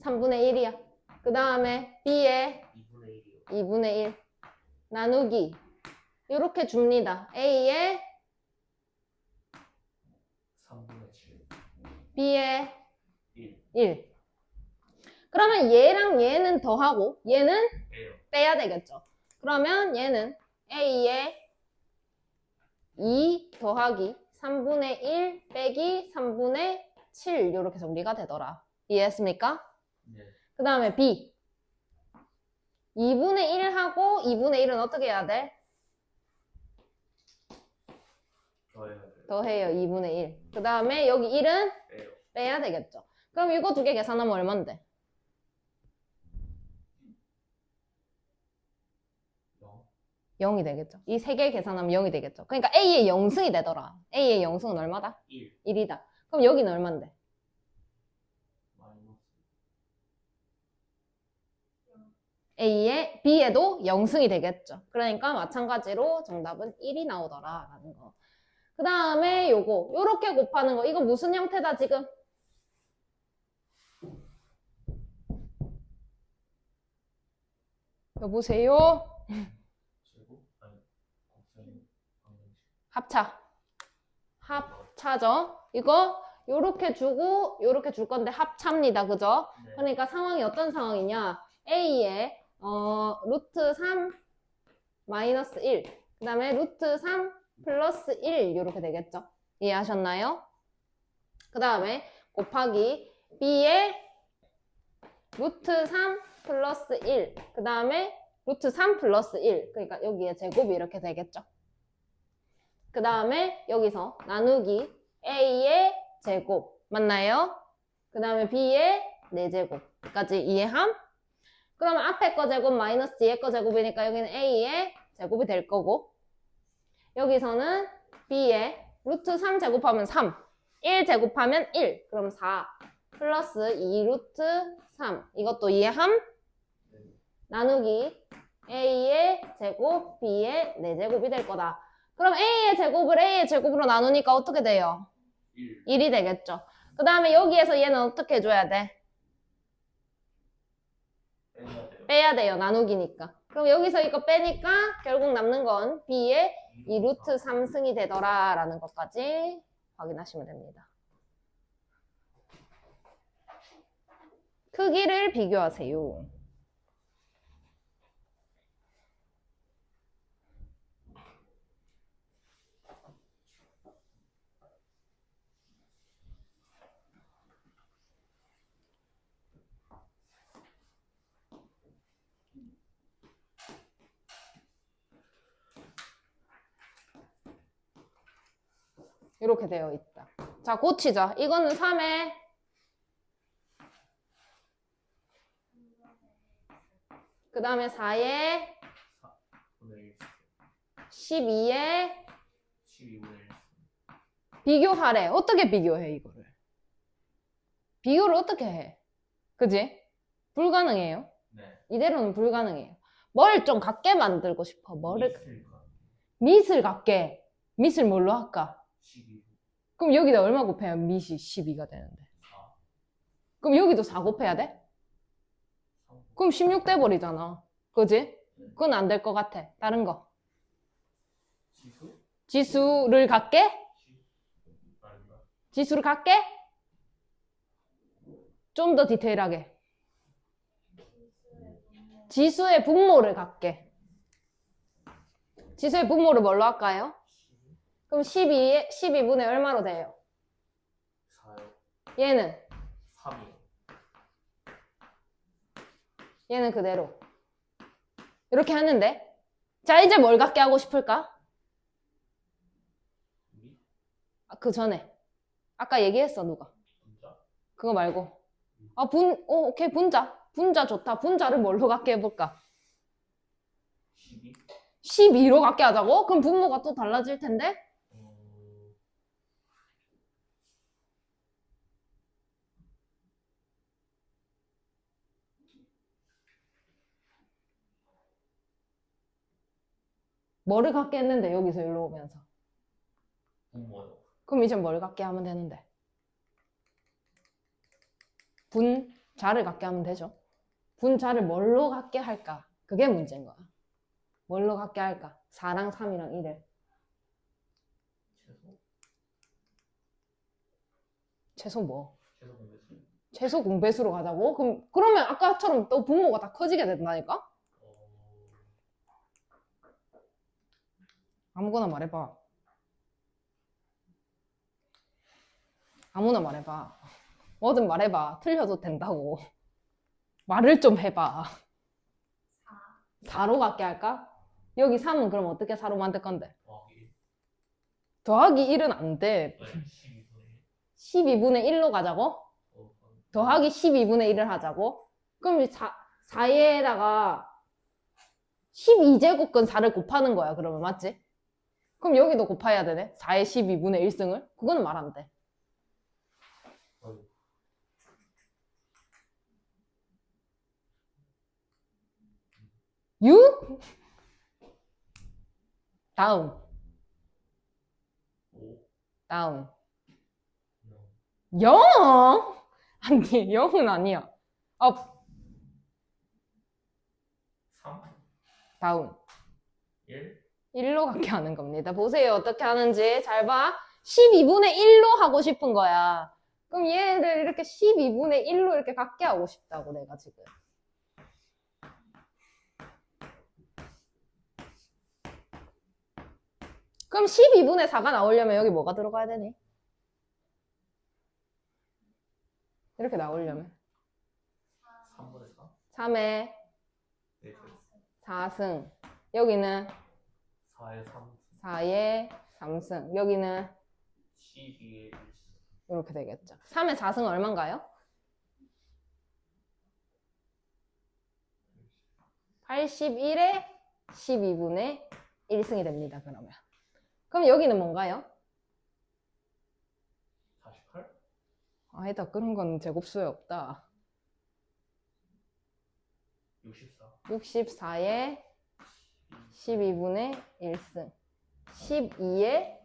3분의 1이야. 그 다음에 B에 2분의 1이요. 2분의 1 나누기 이렇게 줍니다. A에 3분의 7. B에 1. 1. 그러면 얘랑 얘는 더하고 얘는 빼요. 빼야 되겠죠. 그러면 얘는 A에 2 더하기 3분의 1 빼기 3분의 7 이렇게 정리가 되더라. 이해했습니까? 네. 그 다음에 B 2분의 1하고 2분의 1은 어떻게 해야 돼? 더해야 돼요. 더해요. 2분의 1. 그 다음에 여기 1은 빼요. 빼야 되겠죠. 그럼 이거 두 개 계산하면 얼만데? 0. 0이 되겠죠. 이 세 개 계산하면 0이 되겠죠. 그러니까 A의 0승이 되더라. A의 0승은 얼마다? 1. 1이다. 그럼 여기는 얼만데? 마이너스. A의 B에도 0승이 되겠죠. 그러니까 마찬가지로 정답은 1이 나오더라라는 거. 그 다음에 요렇게 곱하는 거. 이거 무슨 형태다 지금? 여보세요? 제곱? 아니, 곱셈 방정식. 합차죠. 이거 요렇게 주고 요렇게 줄 건데 합차입니다. 그죠? 네. 그러니까 상황이 어떤 상황이냐? A에 루트 3 마이너스 1, 그 다음에 루트 3 플러스 1 이렇게 되겠죠. 이해하셨나요? 그 다음에 곱하기 B에 루트 3 플러스 1, 그 다음에 루트 3 플러스 1, 그러니까 여기에 제곱이 이렇게 되겠죠. 그 다음에 여기서 나누기 A의 제곱 맞나요? 그 다음에 B의 4제곱까지 이해함? 그러면 앞에 거 제곱 마이너스 뒤에 거 제곱이니까 여기는 A의 제곱이 될 거고 여기서는 B의 루트 3 제곱하면 3 1 제곱하면 1 그럼 4 플러스 2 루트 3 이것도 이해함? 네. 나누기 A의 제곱 B의 4제곱이 될 거다. 그럼 A의 제곱을 A의 제곱으로 나누니까 어떻게 돼요? 1. 1이 되겠죠. 그 다음에 여기에서 얘는 어떻게 해줘야 돼? 빼야 돼요. 빼야 돼요. 나누기니까. 그럼 여기서 이거 빼니까 결국 남는 건 B의 2 루트 3승이 되더라 라는 것까지 확인하시면 됩니다. 크기를 비교하세요. 이렇게 되어 있다. 자, 고치자. 이거는 3에 그 다음에 4에 4분의 1. 12에 12분의 1. 비교하래. 어떻게 비교해 이거를? 비교를 어떻게 해? 그지? 불가능해요. 네. 이대로는 불가능해요. 뭘 좀 같게 만들고 싶어. 뭐를 이슬과 밑을 같게. 밑을 뭘로 할까? 12. 그럼 여기다 얼마 곱해야 밑이 12가 되는데? 4. 그럼 여기도 4 곱해야 돼? 3. 그럼 16 돼버리잖아. 그지? 그건 안 될 것 같아. 다른 거. 지수? 지수를 갖게? 아닌가? 지수를 갖게? 좀 더 디테일하게. 지수의 분모를 갖게. 지수의 분모를 뭘로 할까요? 12. 그럼 12분의 얼마로 돼요? 4요. 얘는? 3이요. 얘는 그대로. 이렇게 하는데. 자, 이제 뭘 갖게 하고 싶을까? 우리? 그 전에. 아까 얘기했어, 누가? 분자? 그거 말고. 오케이, 분자. 분자 좋다. 분자를 뭘로 갖게 해볼까? 12? 12로 갖게 하자고? 그럼 분모가 또 달라질 텐데? 뭐를 갖게 했는데 여기서 일로 오면서. 뭐요? 그럼 이제 뭘 갖게 하면 되는데? 분자를 갖게 하면 되죠. 분자를 뭘로 갖게 할까? 그게 문제인 거야. 뭘로 갖게 할까? 4랑 3이랑 1을. 최소? 최소 뭐? 최소 공배수? 최소 공배수로 가자고? 그러면 아까처럼 또 분모가 다 커지게 된다니까? 아무거나 말해봐. 아무나 말해봐. 뭐든 말해봐. 틀려도 된다고. 말을 좀 해봐. 4로 갖게 할까? 여기 3은 그럼 어떻게 4로 만들 건데? 더하기 더하기 1은 안 돼. 12분의 12분의 1로 가자고? 1. 더하기 12분의 1을 하자고? 그럼 4에다가 12제곱근 4를 곱하는 거야. 그러면 맞지? 그럼 여기도 곱해야 되네? 4의 12분의 1승을? 그거는 말 안 돼. 6? 다음. 5. 다음. 0. 0? 아니, 0은 아니야. 3. 다음. 1. 1로 갖게 하는 겁니다. 보세요. 어떻게 하는지. 잘 봐. 12분의 1로 하고 싶은 거야. 그럼 얘를 이렇게 12분의 1로 이렇게 갖게 하고 싶다고, 내가 지금. 그럼 12분의 4가 나오려면 여기 뭐가 들어가야 되니? 이렇게 나오려면 3분의 4. 3의 네. 4승. 여기는 4의 3. 4의 3승. 여기는 12의 1. 이렇게 되겠죠. 3의 4승은 얼마인가요? 81의 12분의 1승이 됩니다. 그럼 여기는 뭔가요? 48. 아니다. 그런 건 제곱수에 없다. 64. 64의 12분의 1승. 12의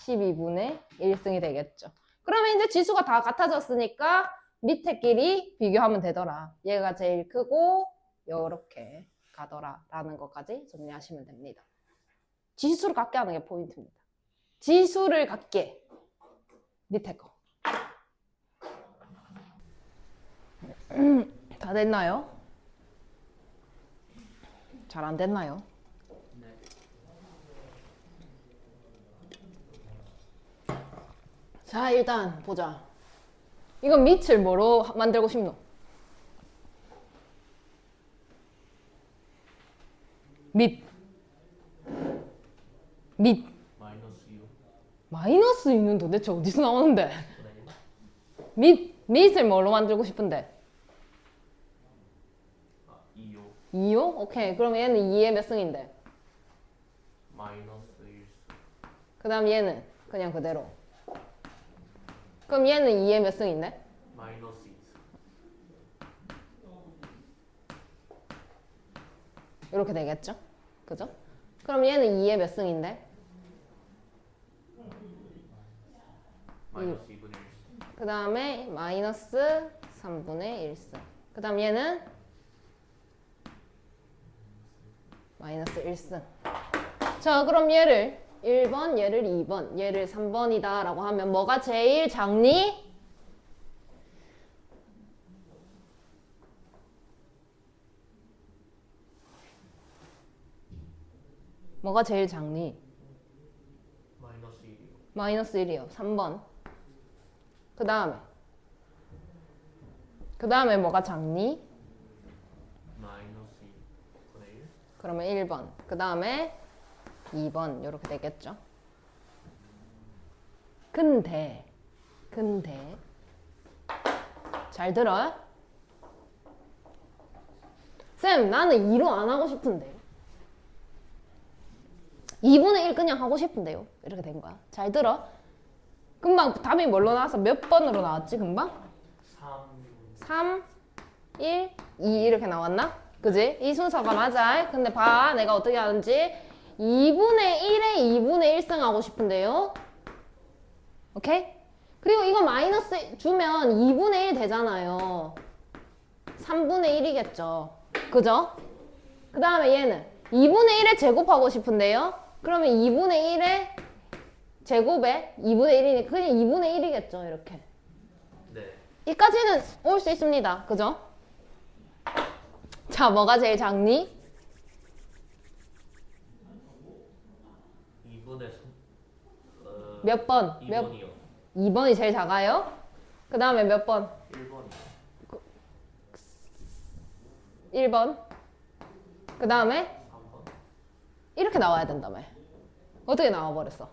12분의 1승이 되겠죠. 그러면 이제 지수가 다 같아졌으니까 밑에 끼리 비교하면 되더라. 얘가 제일 크고 요렇게 가더라 라는 것까지 정리하시면 됩니다. 지수를 갖게 하는 게 포인트입니다. 지수를 갖게. 밑에 거. 다 됐나요? 잘 안 됐나요? 네. 자, 일단 보자. 이건 밑을 뭐로 만들고 싶노? 밑. 마이너스 6. 마이너스 2는 도대체 어디서 나오는데? 분의 1. 밑을 뭐로 만들고 싶은데? 2요. 2요? 오케이. 그럼 얘는 2의 몇 승인데? 마이너스 1. 그 다음 얘는 그냥 그대로. 그럼 얘는 2의 몇 승인데? 마이너스 2. 이렇게 되겠죠? 그죠? 그럼 얘는 2의 몇 승인데? 마이너스 2분의 1. 그 다음에 마이너스 3분의 1승. 그 다음 얘는 마이너스 1승. 자, 그럼 얘를 1번, 얘를 2번, 얘를 3번이다 라고 하면 뭐가 제일 작니? 뭐가 제일 작니? 마이너스 1이요. 마이너스 1이요. 3번. 그 다음에 뭐가 작니? 마이너스 2분의 1. 그러면 1번. 그 다음에 2번. 이렇게 되겠죠. 근데 잘 들어? 쌤, 나는 2로 안 하고 싶은데. 2분의 1 그냥 하고 싶은데요. 이렇게 된 거야. 잘 들어? 금방 답이 뭘로 나왔어? 몇 번으로 나왔지, 금방? 3, 1, 2 이렇게 나왔나? 그지? 이 순서가 맞아. 근데 봐, 내가 어떻게 하는지. 2분의 1에 2분의 1승 하고 싶은데요. 오케이? 그리고 이거 마이너스 주면 2분의 1 되잖아요. 3분의 1이겠죠. 그죠? 그 다음에 얘는 2분의 1에 제곱하고 싶은데요. 그러면 2분의 1에 제곱에 2분의 1이니까 그냥 2분의 1이겠죠. 이렇게. 네. 이까지는 올 수 있습니다. 그죠? 자, 뭐가 제일 작니? 2분의 3. 몇 번? 2번이요. 2번이 제일 작아요? 그 다음에 몇 번? 1번이요. 1번. 그 다음에 3번. 이렇게 나와야 된다며. 어떻게 나와버렸어?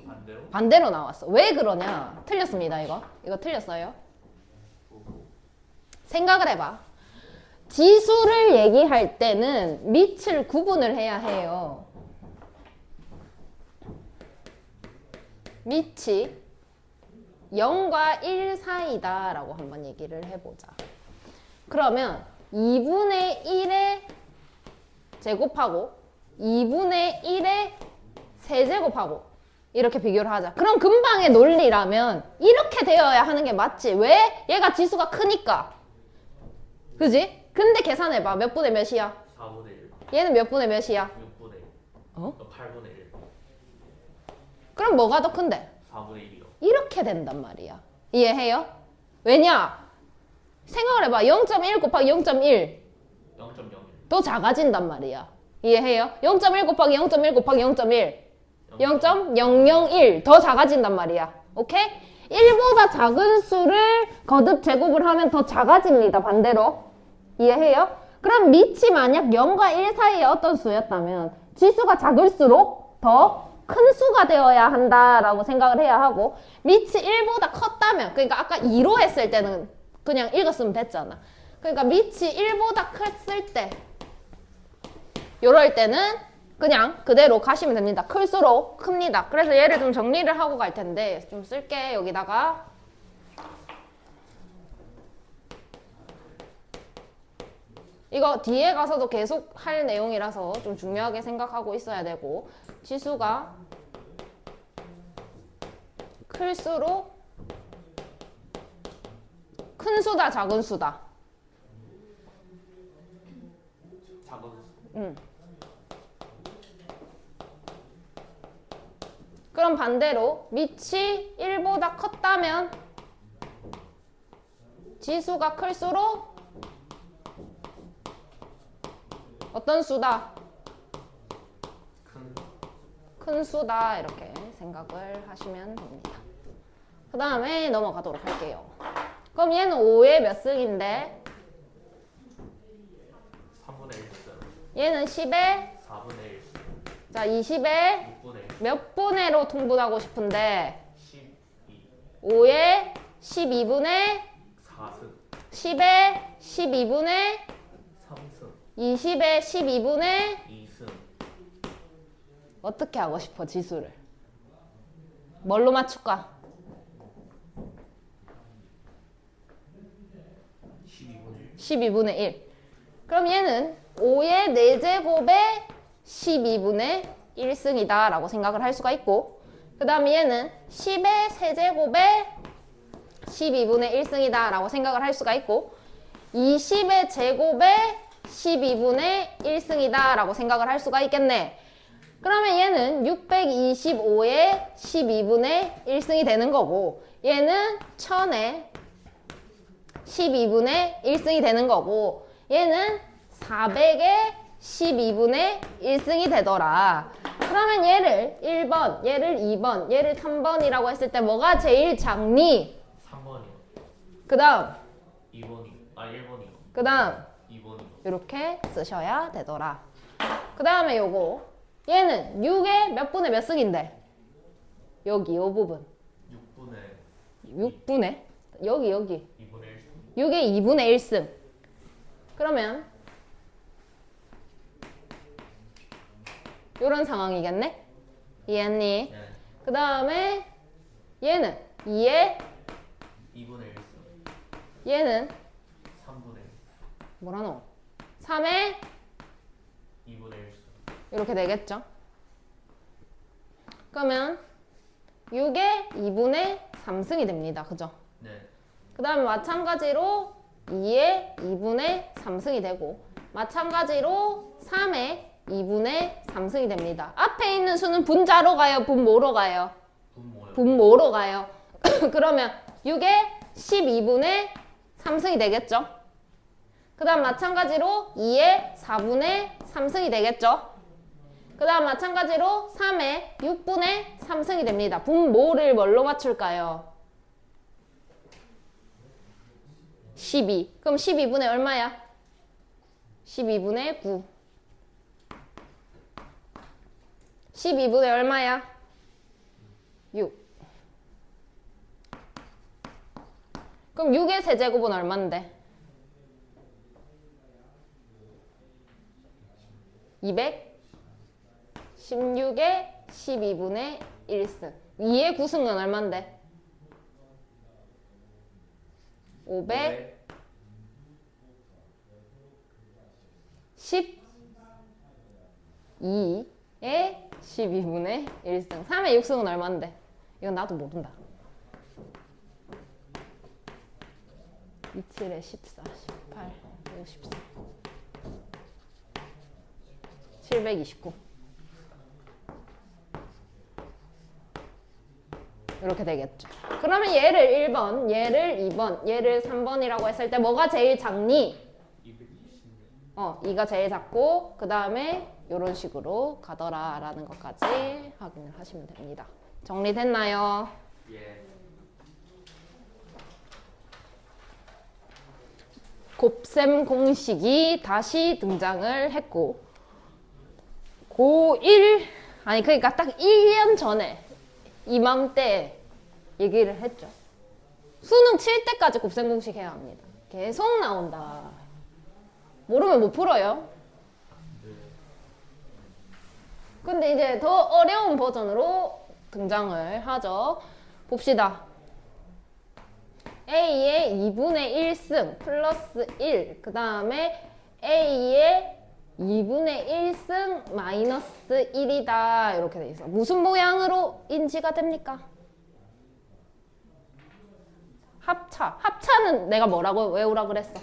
반대로? 반대로 나왔어. 왜 그러냐? 틀렸습니다, 이거. 이거 틀렸어요. 생각을 해봐. 지수를 얘기할 때는 밑을 구분을 해야 해요. 밑이 0과 1 사이다 라고 한번 얘기를 해보자. 그러면 2분의 1에 제곱하고 2분의 1에 세제곱하고 이렇게 비교를 하자. 그럼 금방의 논리라면 이렇게 되어야 하는 게 맞지. 왜? 얘가 지수가 크니까. 그지? 근데 계산해봐. 몇 분의 몇이야? 4분의 1. 얘는 몇 분의 몇이야? 6분의 1. 어? 8분의 1. 그럼 뭐가 더 큰데? 4분의 1이요. 이렇게 된단 말이야. 이해해요? 왜냐? 생각을 해봐. 0.1 곱하기 0.1 0.01. 더 작아진단 말이야. 이해해요? 0.1 곱하기 0.1 곱하기 0.1 0.001 더 작아진단 말이야. 오케이? 1보다 작은 수를 거듭 제곱을 하면 더 작아집니다. 반대로. 이해해요? 그럼 밑이 만약 0과 1 사이에 어떤 수였다면 지수가 작을수록 더 큰 수가 되어야 한다라고 생각을 해야 하고, 밑이 1보다 컸다면, 그러니까 아까 2로 했을 때는 그냥 읽었으면 됐잖아. 그러니까 밑이 1보다 컸을 때 요럴 때는 그냥 그대로 가시면 됩니다. 클수록 큽니다. 그래서 얘를 좀 정리를 하고 갈 텐데 좀 쓸게. 여기다가 이거 뒤에 가서도 계속 할 내용이라서 좀 중요하게 생각하고 있어야 되고, 지수가 클수록 큰 수다 작은 수다. 작은 수. 그럼 반대로 밑이 1보다 컸다면 지수가 클수록 어떤 수다? 큰 수다. 이렇게 생각을 하시면 됩니다. 그 다음에 넘어가도록 할게요. 그럼 얘는 5의 몇 승인데 3분의 1승. 얘는 10의 4분의 1승. 자 20의 6분의 1. 몇 분의로 통분하고 싶은데 12. 5의 12분의 4승. 10의 12분의 3승. 20의 12분의 2승. 어떻게 하고 싶어 지수를? 뭘로 맞출까? 12분의 1. 12분의 1. 그럼 얘는 5의 4제곱의 12분의 1승이다 라고 생각을 할 수가 있고, 그 다음에 얘는 10의 세제곱의 12분의 1승이다 라고 생각을 할 수가 있고, 20의 제곱의 12분의 1승이다 라고 생각을 할 수가 있겠네. 그러면 얘는 625의 12분의 1승이 되는 거고, 얘는 1000의 12분의 1승이 되는 거고, 얘는 400의 12분의 1승이 되더라. 그러면 얘를 1번, 얘를 2번, 얘를 3번이라고 했을 때 뭐가 제일 작니? 3번이요. 그 다음, 2번이요. 아 1번이요. 그 다음 2번이요. 이렇게 쓰셔야 되더라. 그 다음에 요거 얘는 6의 몇 분의 몇 승인데? 여기 요 부분 6분의 여기 2분의 1승. 6의 2분의 1승. 그러면 요런 상황이겠네? 이해했니? 네. 그 다음에 얘는 2의 2분의 1승. 얘는 3분의 1. 뭐라노? 3의 2분의 1승. 이렇게 되겠죠? 그러면 6의 2분의 3승이 됩니다. 그죠? 네. 그 다음에 마찬가지로 2의 2분의 3승이 되고 마찬가지로 3의 2분의 3승이 됩니다. 앞에 있는 수는 분자로 가요? 분모로 가요? 분모요. 분모로 가요. 그러면 6의 12분의 3승이 되겠죠? 그 다음 마찬가지로 2의 4분의 3승이 되겠죠? 그 다음 마찬가지로 3의 6분의 3승이 됩니다. 분모를 뭘로 맞출까요? 12. 그럼 12분의 얼마야? 12분의 9. 12분의 얼마야? 6. 그럼 6의 세제곱은 얼만데? 216의 12분의 1승. 2의 9승은 얼만데? 500 12의 12분의 1승. 3의 6승은 얼만데? 이건 나도 모른다. 27에 14, 18, 54 729 이렇게 되겠죠. 그러면 얘를 1번, 얘를 2번, 얘를 3번이라고 했을 때 뭐가 제일 작니? 226. 2가 제일 작고 그 다음에 이런 식으로 가더라 라는 것까지 확인을 하시면 됩니다. 정리됐나요? 예. 곱셈 공식이 다시 등장을 했고 고1 아니 그러니까 딱 1년 전에 이맘때 얘기를 했죠. 수능 칠 때까지 곱셈 공식 해야 합니다. 계속 나온다. 모르면 못 풀어요. 근데 이제 더 어려운 버전으로 등장을 하죠. 봅시다. A의 2분의 1승 플러스 1. 그 다음에 A의 2분의 1승 마이너스 1이다. 이렇게 돼 있어. 무슨 모양으로 인지가 됩니까? 합차. 합차는 내가 뭐라고 외우라 그랬어?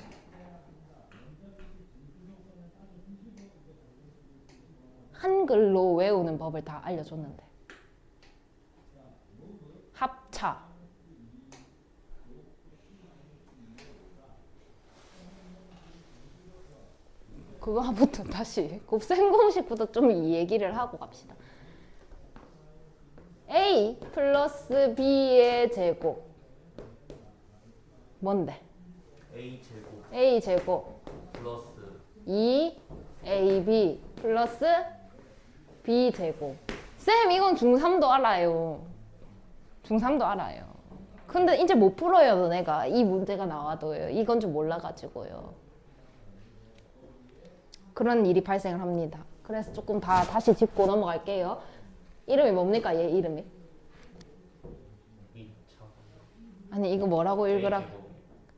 한글로 외우는 법을 다 알려줬는데. 합차. 그거부터 다시 곱셈 공식부터 좀 이 얘기를 하고 갑시다. A 플러스 B의 제곱 뭔데? A 제곱 A 제곱 플러스 2AB 플러스 B 제곱. 쌤 이건 중3도 알아요. 중3도 알아요. 근데 이제 못 풀어요 너네가. 이 문제가 나와도요. 이건 좀 몰라가지고요. 그런 일이 발생을 합니다. 그래서 조금 다시 짚고 넘어갈게요. 이름이 뭡니까? 얘 이름이? 2차 아니 이거 뭐라고 읽으라? A 제곱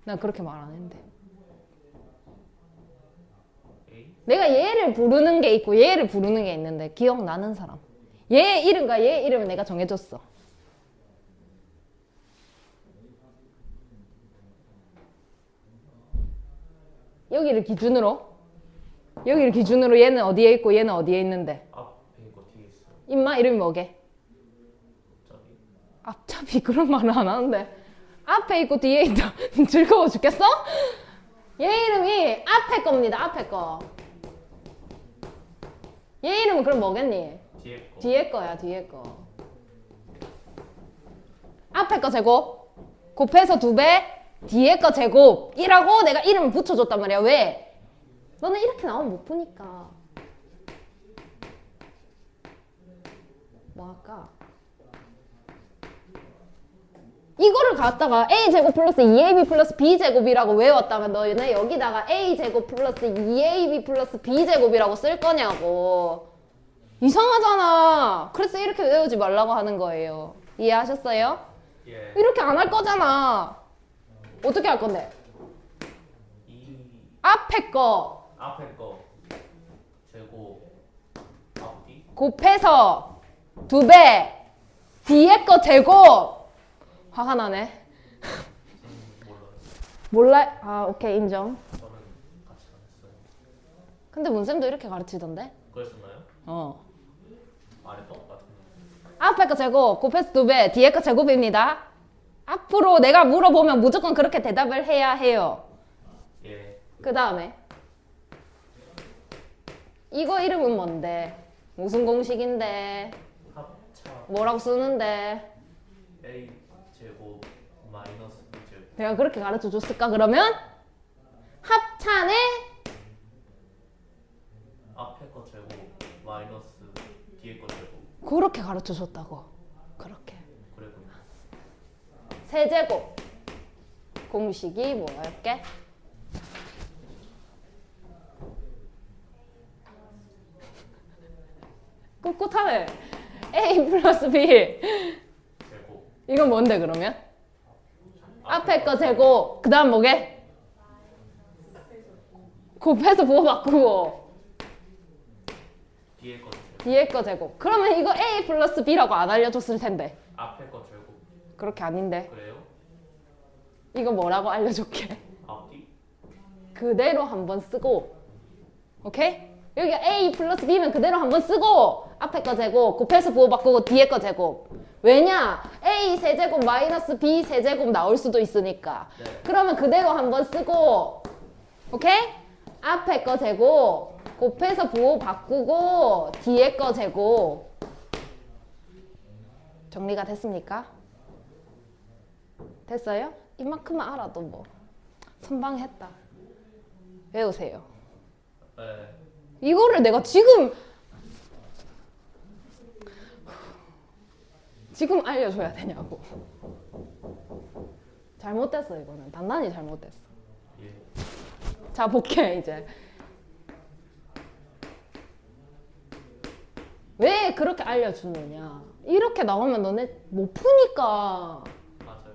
난 그렇게 말 안 했는데. A 내가 얘를 부르는 게 있고 얘를 부르는 게 있는데 기억나는 사람. 얘 이름과 얘 이름을 내가 정해줬어. 여기를 기준으로 얘는 어디에 있고 얘는 어디에 있는데 앞에 있고 뒤에 있어. 임마 이름이 뭐게? 갑자기 앞잡이 그런 말은 안 하는데 앞에 있고 뒤에 있다. 즐거워 죽겠어? 얘 이름이 앞에 겁니다. 앞에 거. 얘 이름은 그럼 뭐겠니? 뒤에 거. 뒤에 거야. 뒤에 거. 앞에 거 제곱 곱해서 2배 뒤에 거 제곱이라고 내가 이름을 붙여줬단 말이야. 왜? 너는 이렇게 나오면 못 푸니까. 뭐 할까? 이거를 갖다가 A제곱 플러스 2AB 플러스 B제곱이라고 외웠다면 너네 여기다가 A제곱 플러스 2AB 플러스 B제곱이라고 쓸 거냐고. 이상하잖아. 그래서 이렇게 외우지 말라고 하는 거예요. 이해하셨어요? 예. 이렇게 안 할 거잖아. 어떻게 할 건데? 이 앞에 거 앞에 거 제곱 앞에 곱해서 2배 뒤에 거 제곱. 화가 나네. 몰라요. 몰라? 아, 오케이, 인정. 저는 같이 안 했어요. 근데 문쌤도 이렇게 가르치던데? 그랬었나요? 안 했던 것 같은데. 앞에 거 제곱 곱해서 2배 뒤에 거 제곱입니다. 앞으로 내가 물어보면 무조건 그렇게 대답을 해야 해요. 예. 그 다음에 이거 이름은 뭔데? 무슨 공식인데? 합차 뭐라고 쓰는데? A 제곱 마이너스 B 제곱. 내가 그렇게 가르쳐 줬을까? 그러면 합차네 앞에 거 제곱 마이너스 뒤에 거 제곱. 그렇게 가르쳐 줬다고. 그렇게 그랬군요. 세제곱 공식이 뭐였게? 꿋꿋하네. A 플러스 B. 제곱. 이건 뭔데 그러면? 앞에 거 제곱 그 다음 뭐게? 곱해서 부호 바꾸고 뒤에 거 제곱. 뒤에 거 제곱. 그러면 이거 A 플러스 B라고 안 알려줬을 텐데. 앞에 거 제곱. 그렇게 아닌데. 그래요? 이거 뭐라고 알려줄게. 앞뒤? 그대로 한번 쓰고. 오케이? 여기 A 플러스 B면 그대로 한번 쓰고 앞에 거 제곱 곱해서 부호 바꾸고 뒤에 거 제곱. 왜냐? A 세제곱 마이너스 B 세제곱 나올 수도 있으니까. 네. 그러면 그대로 한번 쓰고. 오케이? 앞에 거 제곱 곱해서 부호 바꾸고 뒤에 거 제곱. 정리가 됐습니까? 됐어요? 이만큼만 알아도 뭐 선방했다. 외우세요. 네. 이거를 내가 지금 알려줘야 되냐고. 잘못됐어. 이거는 단단히 잘못됐어. 예. 자, 볼게 이제. 왜 그렇게 알려주느냐. 이렇게 나오면 너네 못 푸니까. 맞아요.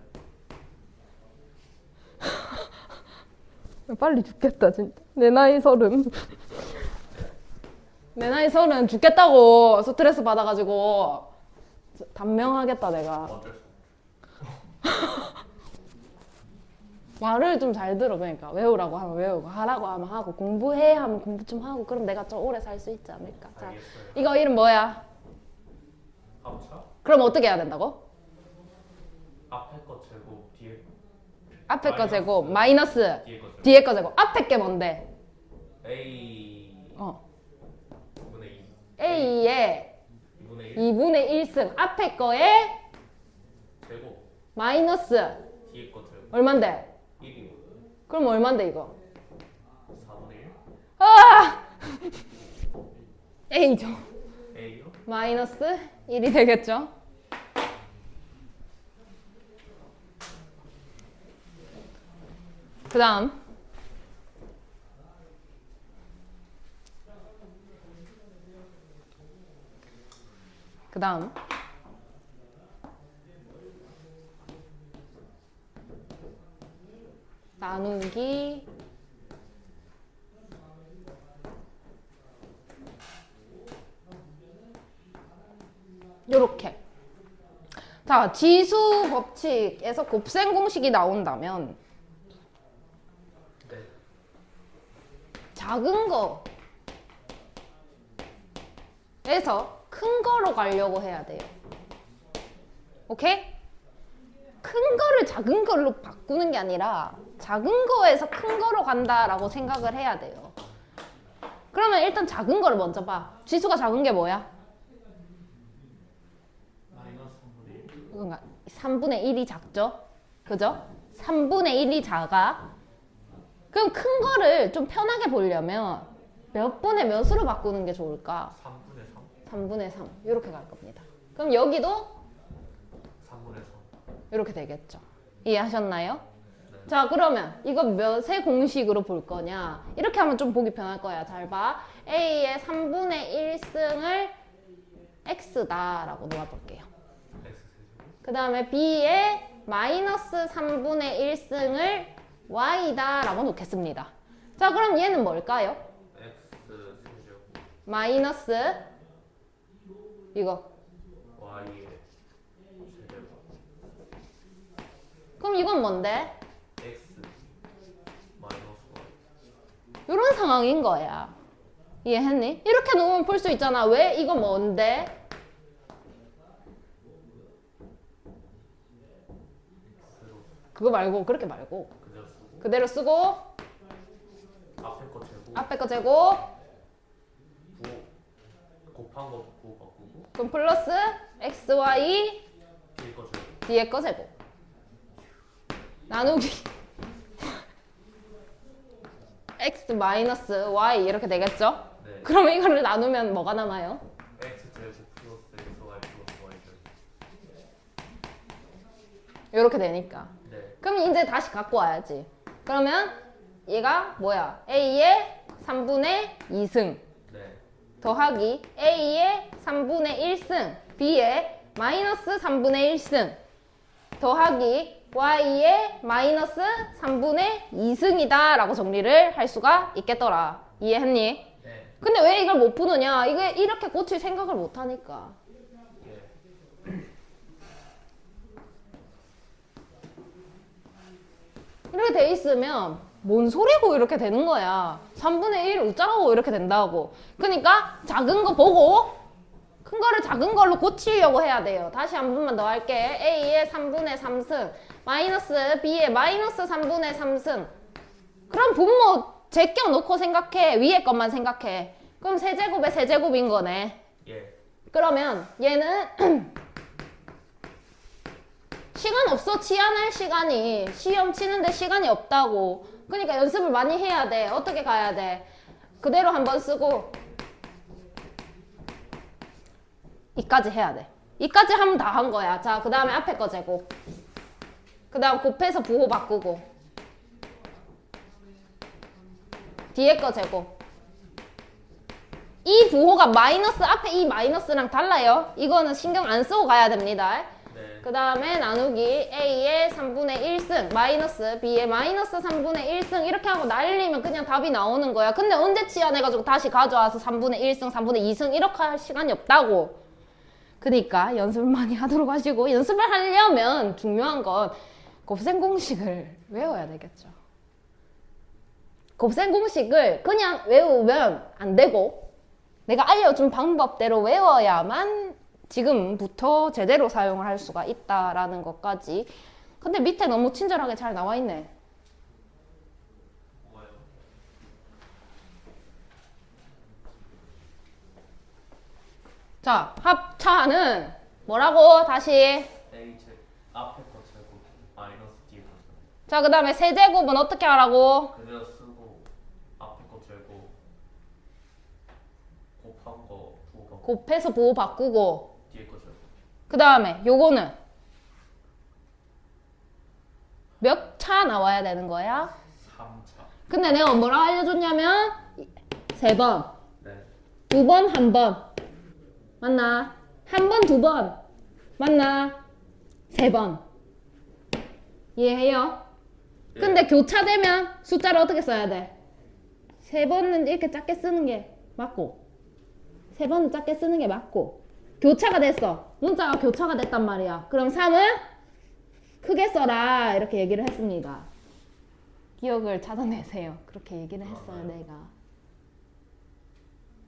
빨리 죽겠다 진짜. 내 나이 30. 내 나이 30 죽겠다고. 스트레스 받아가지고 단명하겠다 내가. 어쩔 수 말을 좀 잘 들어. 그러니까 외우라고 하면 외우고 하라고 하면 하고 공부해 하면 공부 좀 하고 그럼 내가 좀 오래 살 수 있지 않을까. 자, 알겠어요. 이거 이름 뭐야? 합차? 그럼 어떻게 해야 된다고? 앞에 거 제곱 뒤에 거. 앞에 거 제곱 마이너스. 마이너스 뒤에 거 제곱. 뒤에 거 제곱. 앞에 게 뭔데? A 2분의 2. A의 2분의 1 2분의 1승 앞에 거에 제곱 마이너스 뒤에 거 제곱. 얼만데? 1이요. 그럼 얼만데 이거? 4분의 1. 아! A죠. A요? 마이너스 1이 되겠죠? 그 다음 나누기 요렇게. 자, 지수 법칙에서 곱셈 공식이 나온다면 네. 작은 거에서 큰 거로 가려고 해야 돼요. 오케이? 큰 거를 작은 걸로 바꾸는 게 아니라 작은 거에서 큰 거로 간다라고 생각을 해야 돼요. 그러면 일단 작은 거를 먼저 봐. 지수가 작은 게 뭐야? 마이너스 3분의 1. 그러니까 3분의 1이 작죠? 그죠? 3분의 1이 작아. 그럼 큰 거를 좀 편하게 보려면 몇 분의 몇으로 바꾸는 게 좋을까? 3분의 3. 3분의 3 이렇게 갈 겁니다. 그럼 여기도 3분의 3. 이렇게 되겠죠. 이해하셨나요? 네. 자, 그러면 이거 몇의 공식으로 볼 거냐? 이렇게 하면 좀 보기 편할 거야. 잘 봐. A의 3분의 1승을 X다라고 놓아볼게요. X 세제곱. 그 다음에 B의 마이너스 3분의 1승을 Y다라고 놓겠습니다. 자, 그럼 얘는 뭘까요? X 세제곱. 마이너스 이거. Y의 제곱 그럼 이건 뭔데? X 마이너스 Y 이런 상황인 거야. 이해했니? 이렇게 놓으면 풀 수 있잖아. 왜? 이거 뭔데? X로 그거 말고 그렇게 말고 그대로 쓰고 그대로 쓰고 앞에 거 제곱 앞에 거 제곱 부호 곱한 거 부호 바꾸고 그럼 플러스 xy 뒤에 거 제곱 뒤에 거 제곱 나누기 x 마이너스 y 이렇게 되겠죠? 네 그러면 이거를 나누면 뭐가 남아요? X 제곱 플러스 XY 플러스 Y 제곱 이렇게 되니까. 네 그럼 이제 다시 갖고 와야지. 그러면 얘가 뭐야? a의 3분의 2승 네. 더하기 a의 3분의 1승 b의 마이너스 3분의 1승 더하기 y의 마이너스 3분의 2승이다 라고 정리를 할 수가 있겠더라. 이해했니? 네. 근데 왜 이걸 못 푸느냐? 이게 이렇게 고칠 생각을 못 하니까. 예. 이렇게 돼 있으면 뭔 소리고 이렇게 되는 거야. 3분의 1 어쩌라고 이렇게 된다고. 그러니까 작은 거 보고 큰 거를 작은 걸로 고치려고 해야 돼요. 다시 한 번만 더 할게. a의 3분의 3승 마이너스 b의 마이너스 3분의 3승. 그럼 분모 제껴놓고 생각해. 위에 것만 생각해. 그럼 세제곱의 세제곱인 거네. 예. 그러면 얘는 시간 없어. 치안할 시간이. 시험 치는데 시간이 없다고. 그러니까 연습을 많이 해야 돼. 어떻게 가야 돼? 그대로 한번 쓰고 이까지 해야 돼. 이까지 하면 다 한 거야. 자, 그 다음에 앞에 거 제곱. 그 다음 곱해서 부호 바꾸고 뒤에 거 제곱. 이 부호가 마이너스 앞에 이 마이너스랑 달라요. 이거는 신경 안 쓰고 가야 됩니다. 네. 그 다음에 나누기 a의 3분의 1승 마이너스 b의 마이너스 3분의 1승 이렇게 하고 날리면 그냥 답이 나오는 거야. 근데 언제 치환해가지고 다시 가져와서 3분의 1승 3분의 2승 이렇게 할 시간이 없다고. 그러니까 연습을 많이 하도록 하시고 연습을 하려면 중요한 건 곱셈 공식을 외워야 되겠죠. 곱셈 공식을 그냥 외우면 안 되고 내가 알려준 방법대로 외워야만 지금부터 제대로 사용을 할 수가 있다라는 것까지. 근데 밑에 너무 친절하게 잘 나와 있네. 뭐예요? 자, 합차는 뭐라고? 다시. A 제 앞에 거 제곱 마이너스 뒤에 거 제곱 자, 그 다음에 세제곱은 어떻게 하라고? 그대로 쓰고 앞에 거 제곱 곱한 거 부호 바꾸고 곱해서 부호 바꾸고 뒤에 거 제곱 그 다음에 요거는 몇 차 나와야 되는 거야? 3차 근데 내가 뭐라고 알려줬냐면 3번, 네 2번, 1번 맞나? 1번, 2번 맞나? 3번 이해해요? 예. 근데 교차되면 숫자를 어떻게 써야 돼? 3번은 이렇게 작게 쓰는 게 맞고 3번은 작게 쓰는 게 맞고 교차가 됐어. 문자가 교차가 됐단 말이야. 그럼 3은 크게 써라 이렇게 얘기를 했습니다. 기억을 찾아내세요. 그렇게 얘기를 했어요. 내가.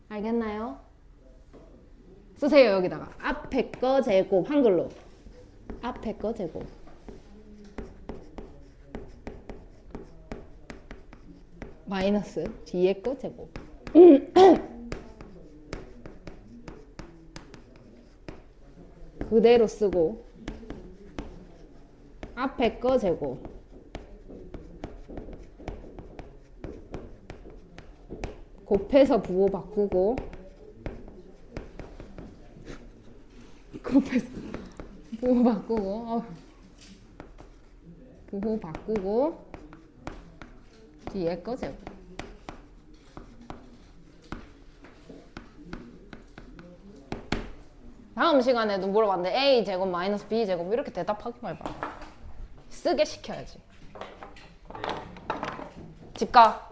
알겠나요? 쓰세요. 여기다가 앞에 거 제곱 한글로 앞에 거 제곱 마이너스 뒤에 거 제곱 그대로 쓰고 앞에 거 제곱 곱해서 부호 바꾸고 곱해서 부호 바꾸고 부호 바꾸고 뒤에 거 제곱 다음 시간에도 물어봤는데 a 제곱 마이너스 b 제곱 이렇게 대답하기만 해봐. 쓰게 시켜야지. 집 가.